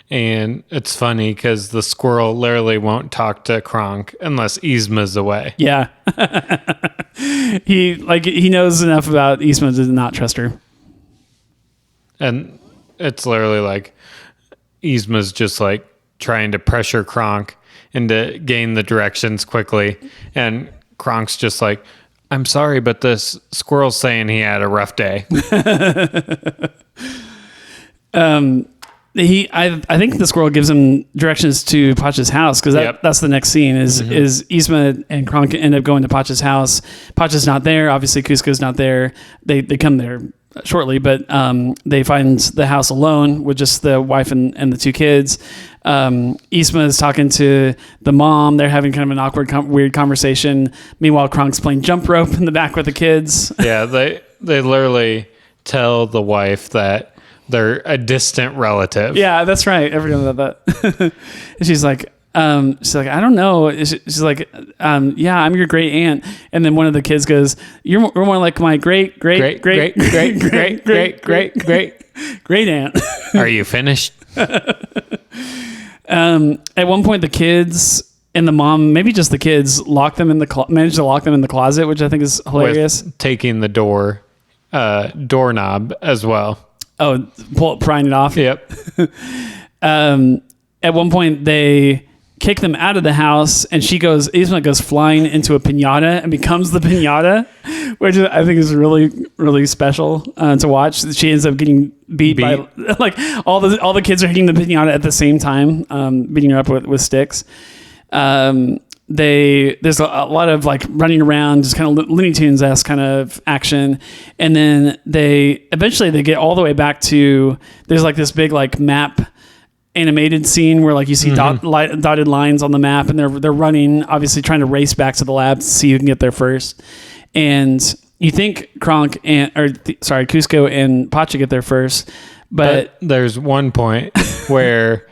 and it's funny because the squirrel literally won't talk to Kronk unless Yzma's away. Yeah, he knows enough about Yzma to not trust her, and it's literally like Yzma's just like trying to pressure Kronk and to gain the directions quickly. And Kronk's just like, I'm sorry, but this squirrel's saying he had a rough day. I think the squirrel gives him directions to Pacha's house, because that's the next scene is Yzma and Kronk end up going to Pacha's house. Pacha's not there. Obviously, Kuzco's not there. They come there shortly, but they find the house alone with just the wife and the two kids. Yzma is talking to the mom. They're having kind of an awkward, weird conversation. Meanwhile, Kronk's playing jump rope in the back with the kids. Yeah, they literally tell the wife that they're a distant relative. Yeah, that's right. Everyone about that. And she's like, I don't know. She's like, yeah, I'm your great aunt. And then one of the kids goes, you're more like my great aunt. Are you finished? At one point, the kids and the mom, maybe just the kids, managed to lock them in the closet, which I think is hilarious. With taking the doorknob as well. Oh, prying it off. Yep. At one point, they kick them out of the house, and Yzma goes flying into a piñata and becomes the piñata, which I think is really, really special to watch. She ends up getting beat by like all the kids are hitting the piñata at the same time, beating her up with sticks. There's a lot of like running around, just kind of Looney Tunes-esque kind of action, and then they get all the way back to, there's like this big like map animated scene where like you see dotted lines on the map, and they're running, obviously trying to race back to the lab to see who can get there first. And you think Kuzco and Pacha get there first, but there's one point where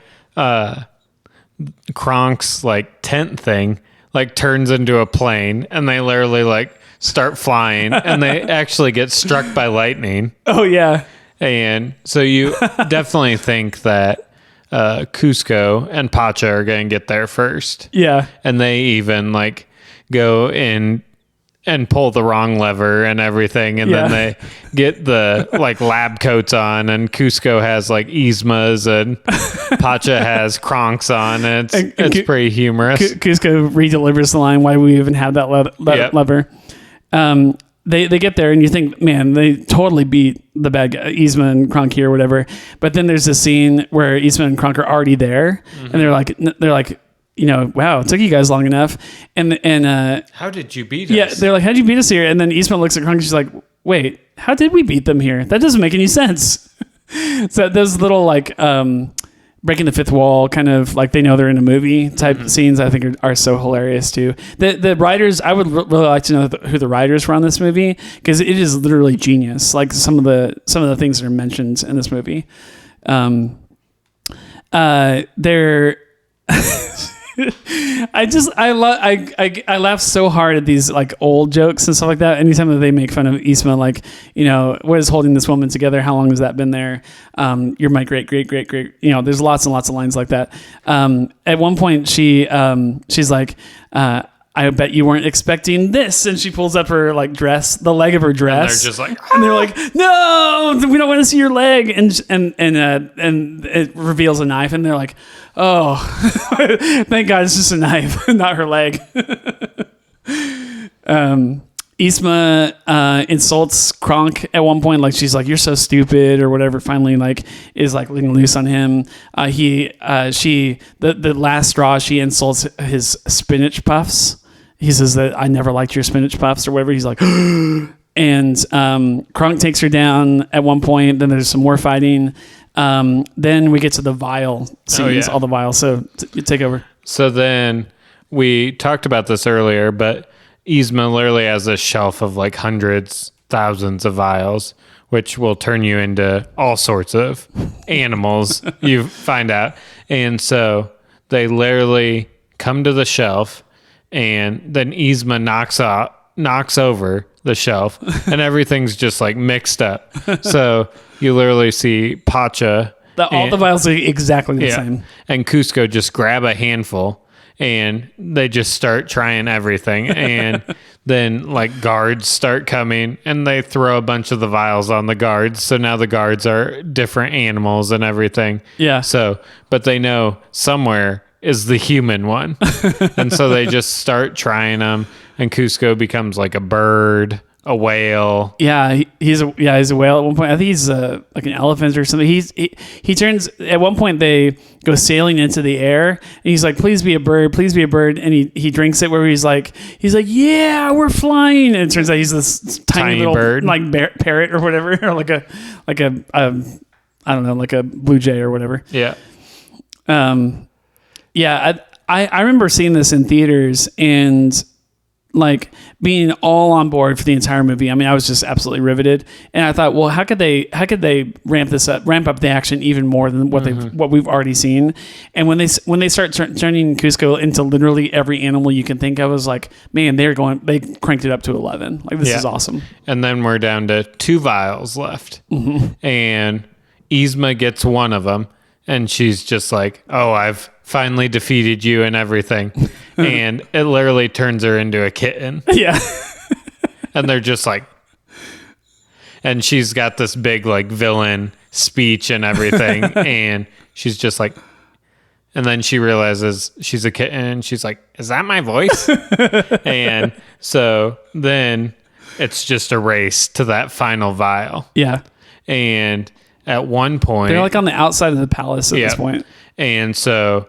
Kronk's like tent thing like turns into a plane, and they literally like start flying, and they actually get struck by lightning. Oh yeah. And so you definitely think that Kuzco and Pacha are going to get there first. Yeah. And they even like go in and pull the wrong lever and everything. And then they get the like lab coats on, and Kuzco has like Yzma's and Pacha has Kronk's on. And it's pretty humorous. Kuzco redelivers the line, why we even have that lever. They get there, and you think, man, they totally beat the bad guy, Yzma and Kronk here or whatever. But then there's this scene where Yzma and Kronk are already there, and they're like, wow, it took you guys long enough. And how did you beat us? Yeah, they're like, how'd you beat us here? And then Yzma looks at Kronk, and she's like, wait, how did we beat them here? That doesn't make any sense. So those little like breaking the fifth wall, kind of like they know they're in a movie type scenes, I think are so hilarious too. The writers, I would really like to know who the writers were on this movie, because it is literally genius. Like some of the things that are mentioned in this movie. They're I laugh so hard at these like old jokes and stuff like that. Anytime that they make fun of Yzma, like, what is holding this woman together? How long has that been there? You're my great. There's lots and lots of lines like that. At one point she's like, I bet you weren't expecting this. And she pulls up her like dress, the leg of her dress. And they're just like, and they're like, no, we don't want to see your leg. And it reveals a knife. And they're like, oh, thank God it's just a knife, not her leg. Yzma insults Kronk at one point, like she's like, "You're so stupid" or whatever. Finally, like is like letting loose on him. The last straw, she insults his spinach puffs. He says that I never liked your spinach puffs or whatever. He's like, and Kronk takes her down at one point. Then there's some more fighting. Then we get to the vial scenes, all the vials. So you take over. So then we talked about this earlier, but Yzma literally has a shelf of like hundreds, thousands of vials, which will turn you into all sorts of animals, you find out. And so they literally come to the shelf, and then Yzma knocks over the shelf, and everything's just like mixed up. So you literally see Pacha. All the vials are exactly the same. And Kuzco just grab a handful, and they just start trying everything. And then like guards start coming, and they throw a bunch of the vials on the guards. So now the guards are different animals and everything. Yeah. So, but they know somewhere is the human one. And so they just start trying them, and Kuzco becomes like a bird, a whale. Yeah, he's a whale at one point. I think he's like an elephant or something. He turns at one point. They go sailing into the air, and he's like, "Please be a bird, please be a bird." And he drinks it where he's like, "Yeah, we're flying." And it turns out he's this tiny little bird, like parrot or whatever, or like a I don't know, like a blue jay or whatever. Yeah. Yeah. I remember seeing this in theaters and like being all on board for the entire movie. I mean, I was just absolutely riveted, and I thought, well, how could they ramp up the action even more than what we've already seen? And when they start turning Kuzco into literally every animal you can think of, I was like, man, they cranked it up to 11. Like, this is awesome. And then we're down to 2 vials left, and Yzma gets one of them, and she's just like, "Oh, I've finally defeated you and everything." And it literally turns her into a kitten. Yeah. And they're just like, and she's got this big like villain speech and everything. And she's just like, and then she realizes she's a kitten, and she's like, "Is that my voice?" And so then it's just a race to that final vial. Yeah. And at one point, they're like on the outside of the palace at this point. And so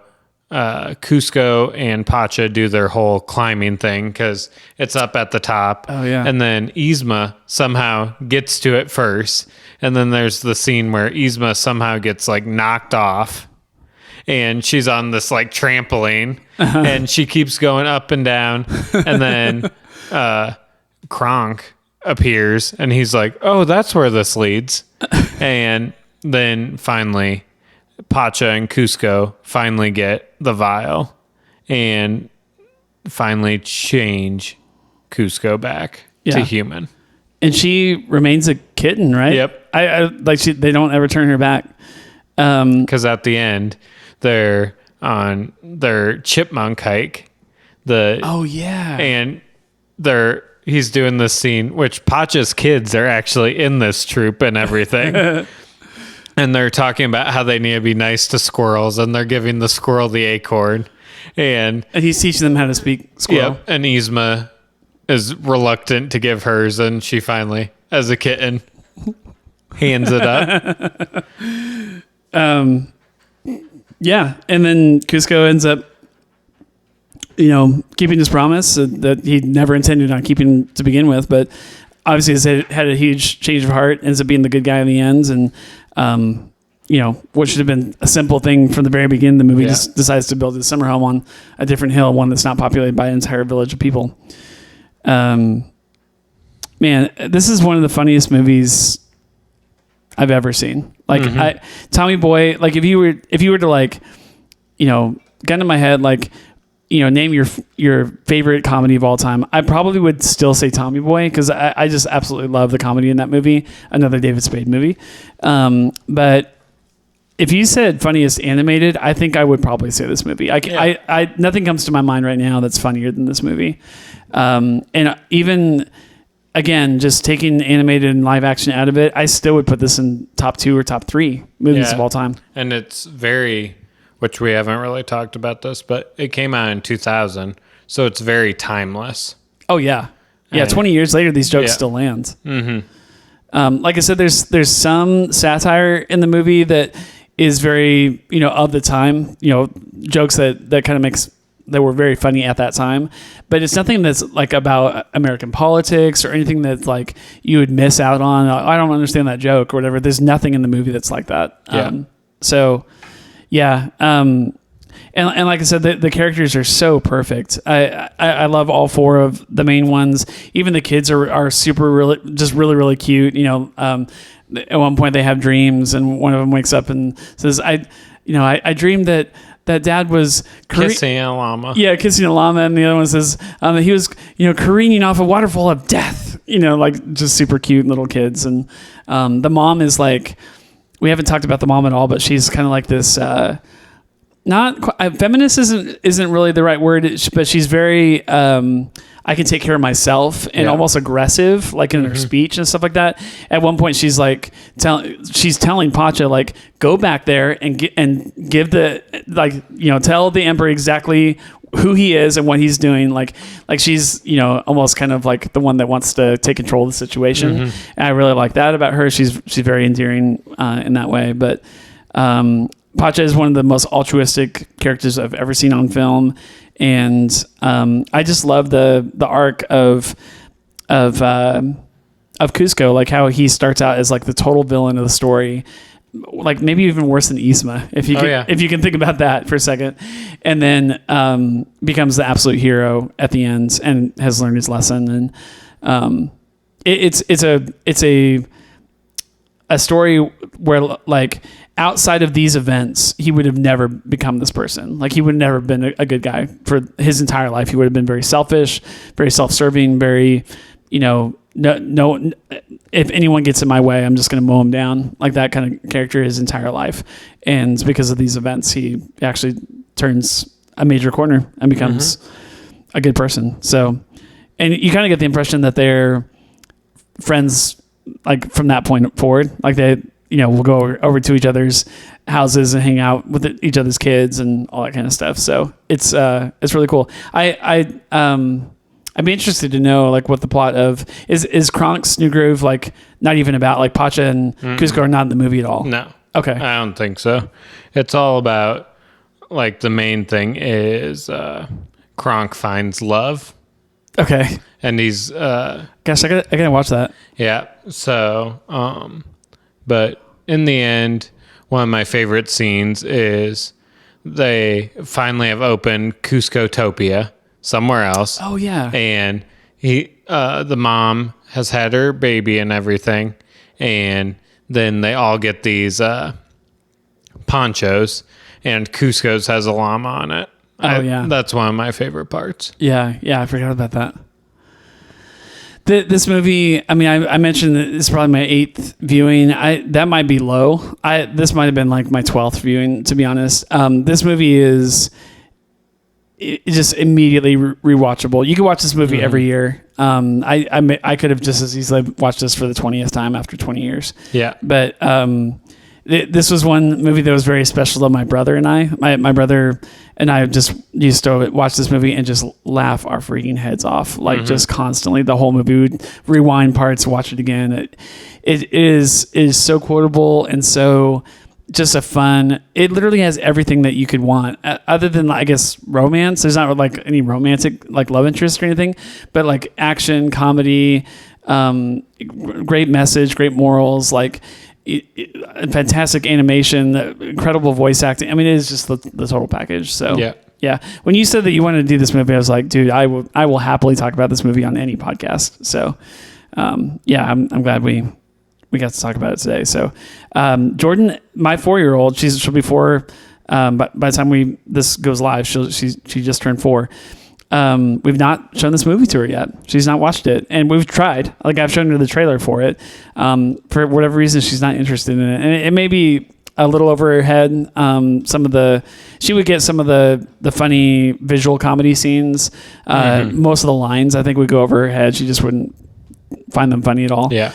Kuzco and Pacha do their whole climbing thing because it's up at the top. Oh, yeah. And then Yzma somehow gets to it first. And then there's the scene where Yzma somehow gets like knocked off, and she's on this like trampoline, and she keeps going up and down. And then Kronk appears, and he's like, "Oh, that's where this leads." And then finally Pacha and Kuzco finally get the vial and finally change Kuzco back to human. And she remains a kitten, right? Yep. They don't ever turn her back. Because at the end, they're on their chipmunk hike. And he's doing this scene, which Pacha's kids are actually in this troop and everything. And they're talking about how they need to be nice to squirrels, and they're giving the squirrel the acorn. And he's teaching them how to speak squirrel. Yep. And Yzma is reluctant to give hers, and she finally, as a kitten, hands it up. Yeah. And then Kuzco ends up, keeping his promise that he never intended on keeping to begin with, but obviously has had a huge change of heart, ends up being the good guy in the end. And, what should have been a simple thing from the very beginning, the movie just decides to build a summer home on a different hill, one that's not populated by an entire village of people. Man, this is one of the funniest movies I've ever seen. Like Tommy Boy, like if you were to like, gun to my head, like, name your favorite comedy of all time, I probably would still say Tommy Boy, because I just absolutely love the comedy in that movie. Another David Spade movie. But if you said funniest animated, I think I would probably say this movie. I nothing comes to my mind right now that's funnier than this movie. And even, again, just taking animated and live action out of it, I still would put this in top 2 or top 3 movies of all time. And it's very, which we haven't really talked about this, but it came out in 2000, so it's very timeless. Oh, yeah. Yeah, 20 years later, these jokes still land. Like I said, there's some satire in the movie that is very, of the time, jokes that kind of makes, that were very funny at that time, but it's nothing that's like about American politics or anything that's like you would miss out on. I don't understand that joke or whatever. There's nothing in the movie that's like that. So yeah. And like I said, the characters are so perfect. I love all 4 of the main ones. Even the kids are super really cute. At one point they have dreams, and one of them wakes up and says, I dreamed that dad was kissing a llama. Yeah, kissing a llama, and the other one says that he was, careening off a waterfall of death. Like just super cute little kids. And the mom is like, we haven't talked about the mom at all, but she's kind of like this. Feminist isn't really the right word, but she's very I can take care of myself, and almost aggressive, like in her speech and stuff like that. At one point, she's like she's telling Pacha, like, go back there and give the, like, tell the emperor exactly who he is and what he's doing. Like she's, almost kind of like the one that wants to take control of the situation. And I really like that about her. She's very endearing in that way. But Pacha is one of the most altruistic characters I've ever seen on film. And I just love the arc of Kuzco, like how he starts out as like the total villain of the story, like maybe even worse than Yzma, if you can think about that for a second, and then becomes the absolute hero at the end and has learned his lesson. And it's a story where, like, outside of these events, he would have never become this person. Like, he would have never been a good guy for his entire life. He would have been very selfish, very self-serving, very, no, if anyone gets in my way, I'm just going to mow him down. Like that kind of character his entire life. And because of these events, he actually turns a major corner and becomes a good person. So, and you kind of get the impression that they're friends, like, from that point forward. Like they, will go over to each other's houses and hang out with each other's kids and all that kind of stuff. So it's really cool. I'd be interested to know, like, what the plot of is Kronk's New Groove, like, not even about, like, Pacha and Kuzco are not in the movie at all. No. Okay. I don't think so. It's all about, like, the main thing is Kronk finds love. Okay. And he's gosh, I gotta watch that. Yeah. So but in the end, one of my favorite scenes is they finally have opened Kuzcotopia somewhere else. Oh yeah. And the mom has had her baby and everything, and then they all get these ponchos, and Kuzco's has a llama on it. Yeah. That's one of my favorite parts. Yeah, I forgot about that. This movie, I mean, I mentioned that this is probably my 8th viewing. That might be low. This might have been like my 12th viewing, to be honest. This movie is just immediately rewatchable. You can watch this movie every year. I could have just as easily watched this for the 20th time after 20 years. Yeah. But this was one movie that was very special to my brother and I. My brother and I just used to watch this movie and just laugh our freaking heads off, like just constantly. The whole movie, would rewind parts, watch it again. It is so quotable and so just a fun. It literally has everything that you could want, other than, I guess, romance. There's not like any romantic, like, love interest or anything, but like action, comedy, great message, great morals, like fantastic animation, incredible voice acting. I mean, it is just the total package. So yeah. When you said that you wanted to do this movie, I was like, dude, I will happily talk about this movie on any podcast. So I'm glad we we got to talk about it today. So Jordan, my 4-year-old, she'll be 4. By the time this goes live, she just turned 4. We've not shown this movie to her yet. She's not watched it, and we've tried. Like, I've shown her the trailer for it. For whatever reason, she's not interested in it, and it may be a little over her head. She would get some of the funny visual comedy scenes. Most of the lines, I think, would go over her head. She just wouldn't find them funny at all. Yeah.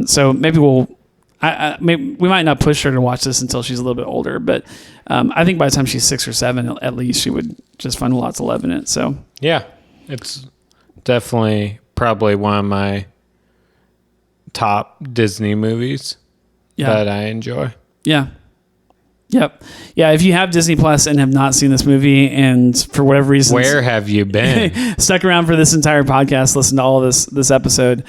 So maybe we might not push her to watch this until she's a little bit older, but I think by the time she's 6 or 7, at least, she would just find lots of love in it. So yeah, it's definitely probably one of my top Disney movies that I enjoy. Yeah. Yep. Yeah. If you have Disney Plus and have not seen this movie, and for whatever reason, where have you been? Stuck around for this entire podcast, listen to all of this episode,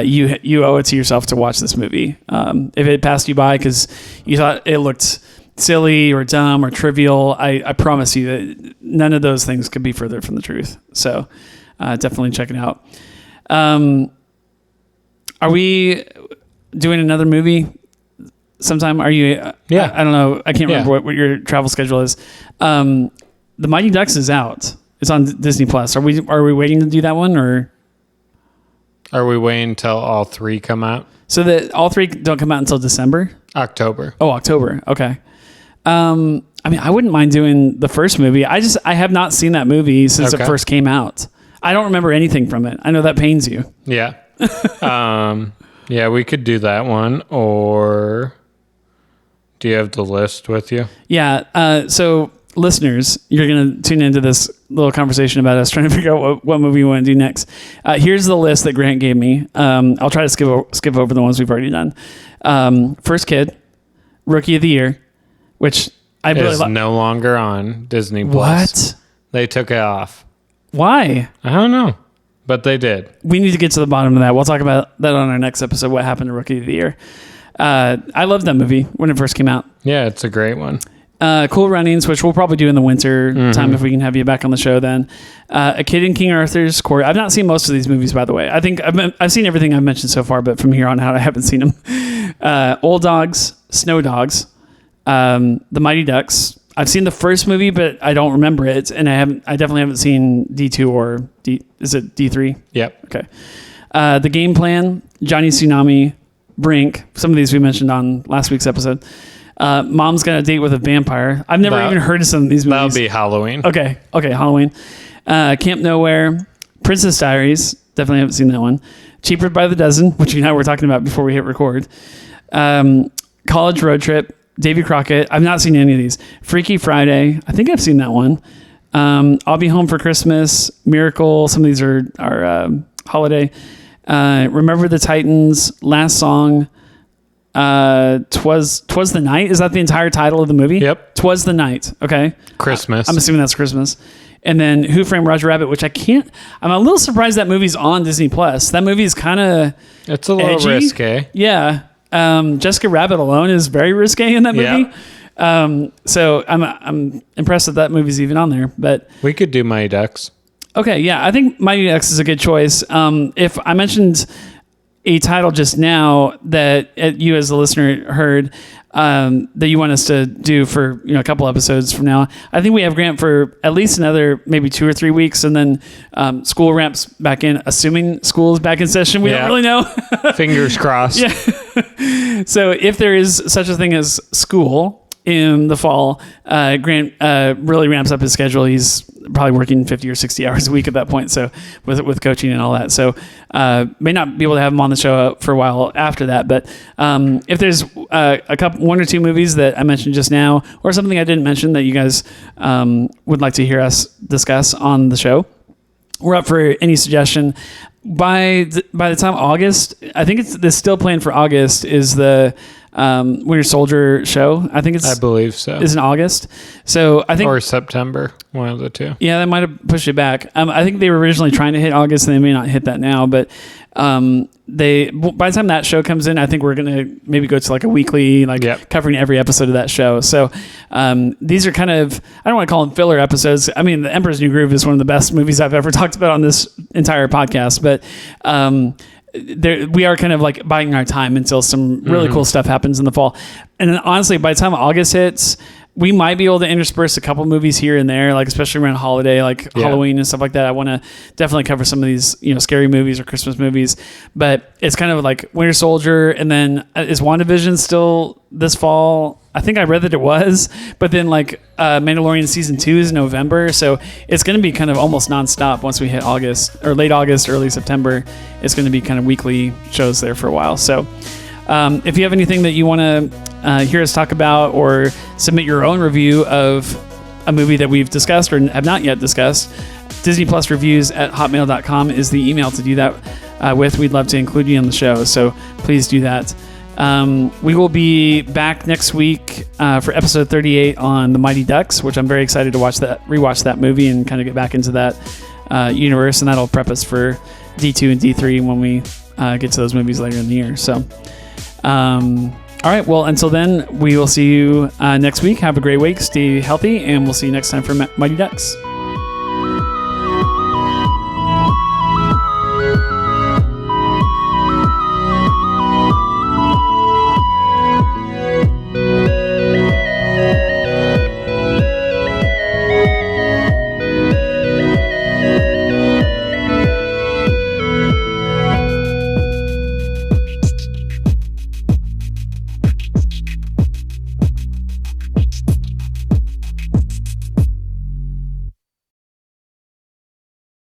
you owe it to yourself to watch this movie. If it passed you by because you thought it looked silly or dumb or trivial, I promise you that none of those things could be further from the truth. So definitely check it out. Are we doing another movie sometime? Are you? Yeah. I don't know. I can't remember what your travel schedule is. The Mighty Ducks is out. It's on Disney Plus. Are we waiting to do that one, or are we waiting until all 3 come out? So that all 3 don't come out until December? October. Oh, October. Okay. I mean, I wouldn't mind doing the first movie. I have not seen that movie since it first came out. I don't remember anything from it. I know that pains you. Yeah. Yeah, we could do that one. Or do you have the list with you? Yeah. So listeners, you're going to tune into this little conversation about us trying to figure out what movie we want to do next. Here's the list that Grant gave me. I'll try to skip over the ones we've already done. First Kid, Rookie of the Year, which I really is no longer on Disney Plus. What? They took it off. Why? I don't know, but they did. We need to get to the bottom of that. We'll talk about that on our next episode, what happened to Rookie of the Year. I loved that movie when it first came out. Yeah, it's a great one. Cool Runnings, which we'll probably do in the winter time if we can have you back on the show then. A Kid in King Arthur's Court. I've not seen most of these movies, by the way. I think I've seen everything I've mentioned so far, but from here on out, I haven't seen them. Old Dogs, Snow Dogs, The Mighty Ducks. I've seen the first movie, but I don't remember it, and I definitely haven't seen D2 or is it D3? Yep. Okay. The Game Plan, Johnny Tsunami, Brink. Some of these we mentioned on last week's episode. Mom's Got a Date with a Vampire. I've never even heard of some of these movies. That'll be Halloween. Okay, Halloween. Camp Nowhere, Princess Diaries. Definitely haven't seen that one. Cheaper by the Dozen, which you know we're talking about before we hit record. College Road Trip, Davy Crockett. I've not seen any of these. Freaky Friday. I think I've seen that one. I'll Be Home for Christmas, Miracle. Some of these are holiday. Remember the Titans, Last Song. Twas the Night. Is that the entire title of the movie? Yep. Twas the Night. Okay. Christmas. I'm assuming that's Christmas. And then Who Framed Roger Rabbit, which I'm a little surprised that movie's on Disney Plus. That movie is kind of it's a little edgy. risque. Yeah. Jessica Rabbit alone is very risque in that movie. Yep. So I'm impressed that movie's even on there, but we could do Mighty Ducks. Okay. Yeah. I think Mighty Ducks is a good choice. If I mentioned a title just now that you as a listener heard that you want us to do for a couple episodes from now, I think we have Grant for at least another maybe 2 or 3 weeks, and then school ramps back in, assuming school is back in session. We don't really know. Fingers crossed. Yeah. So if there is such a thing as school in the fall, Grant really ramps up his schedule. He's probably working 50 or 60 hours a week at that point. So with coaching and all that. So may not be able to have him on the show for a while after that. But if there's one or two movies that I mentioned just now, or something I didn't mention that you guys would like to hear us discuss on the show, we're up for any suggestion. By the time August, I think it's still planned for August, is the Winter Soldier show. I believe so. Is in August. So I think, or September, one of the two. Yeah, they might have pushed it back. I think they were originally trying to hit August, and they may not hit that now. But by the time that show comes in, I think we're gonna maybe go to like a weekly, covering every episode of that show. So these are kind of, I don't want to call them filler episodes. I mean, The Emperor's New Groove is one of the best movies I've ever talked about on this entire podcast. But we are kind of like biding our time until some really cool stuff happens in the fall. And then honestly, by the time August hits, we might be able to intersperse a couple movies here and there, like especially around holiday, like Halloween and stuff like that. I want to definitely cover some of these, scary movies or Christmas movies. But it's kind of like Winter Soldier, and then is WandaVision still this fall? I think I read that it was, but then like Mandalorian season 2 is November, so it's going to be kind of almost nonstop once we hit August or late August, early September. It's going to be kind of weekly shows there for a while. So if you have anything that you want to hear us talk about, or submit your own review of a movie that we've discussed or have not yet discussed, Disney Plus reviews at hotmail.com is the email to do that with. We'd love to include you on the show, so please do that. We will be back next week for episode 38 on The Mighty Ducks, which I'm very excited to rewatch that movie and kind of get back into that universe, and that'll prep us for D2 and D3 when we get to those movies later in the year. So, all right. Well, until then, we will see you next week. Have a great week. Stay healthy, and we'll see you next time for Mighty Ducks.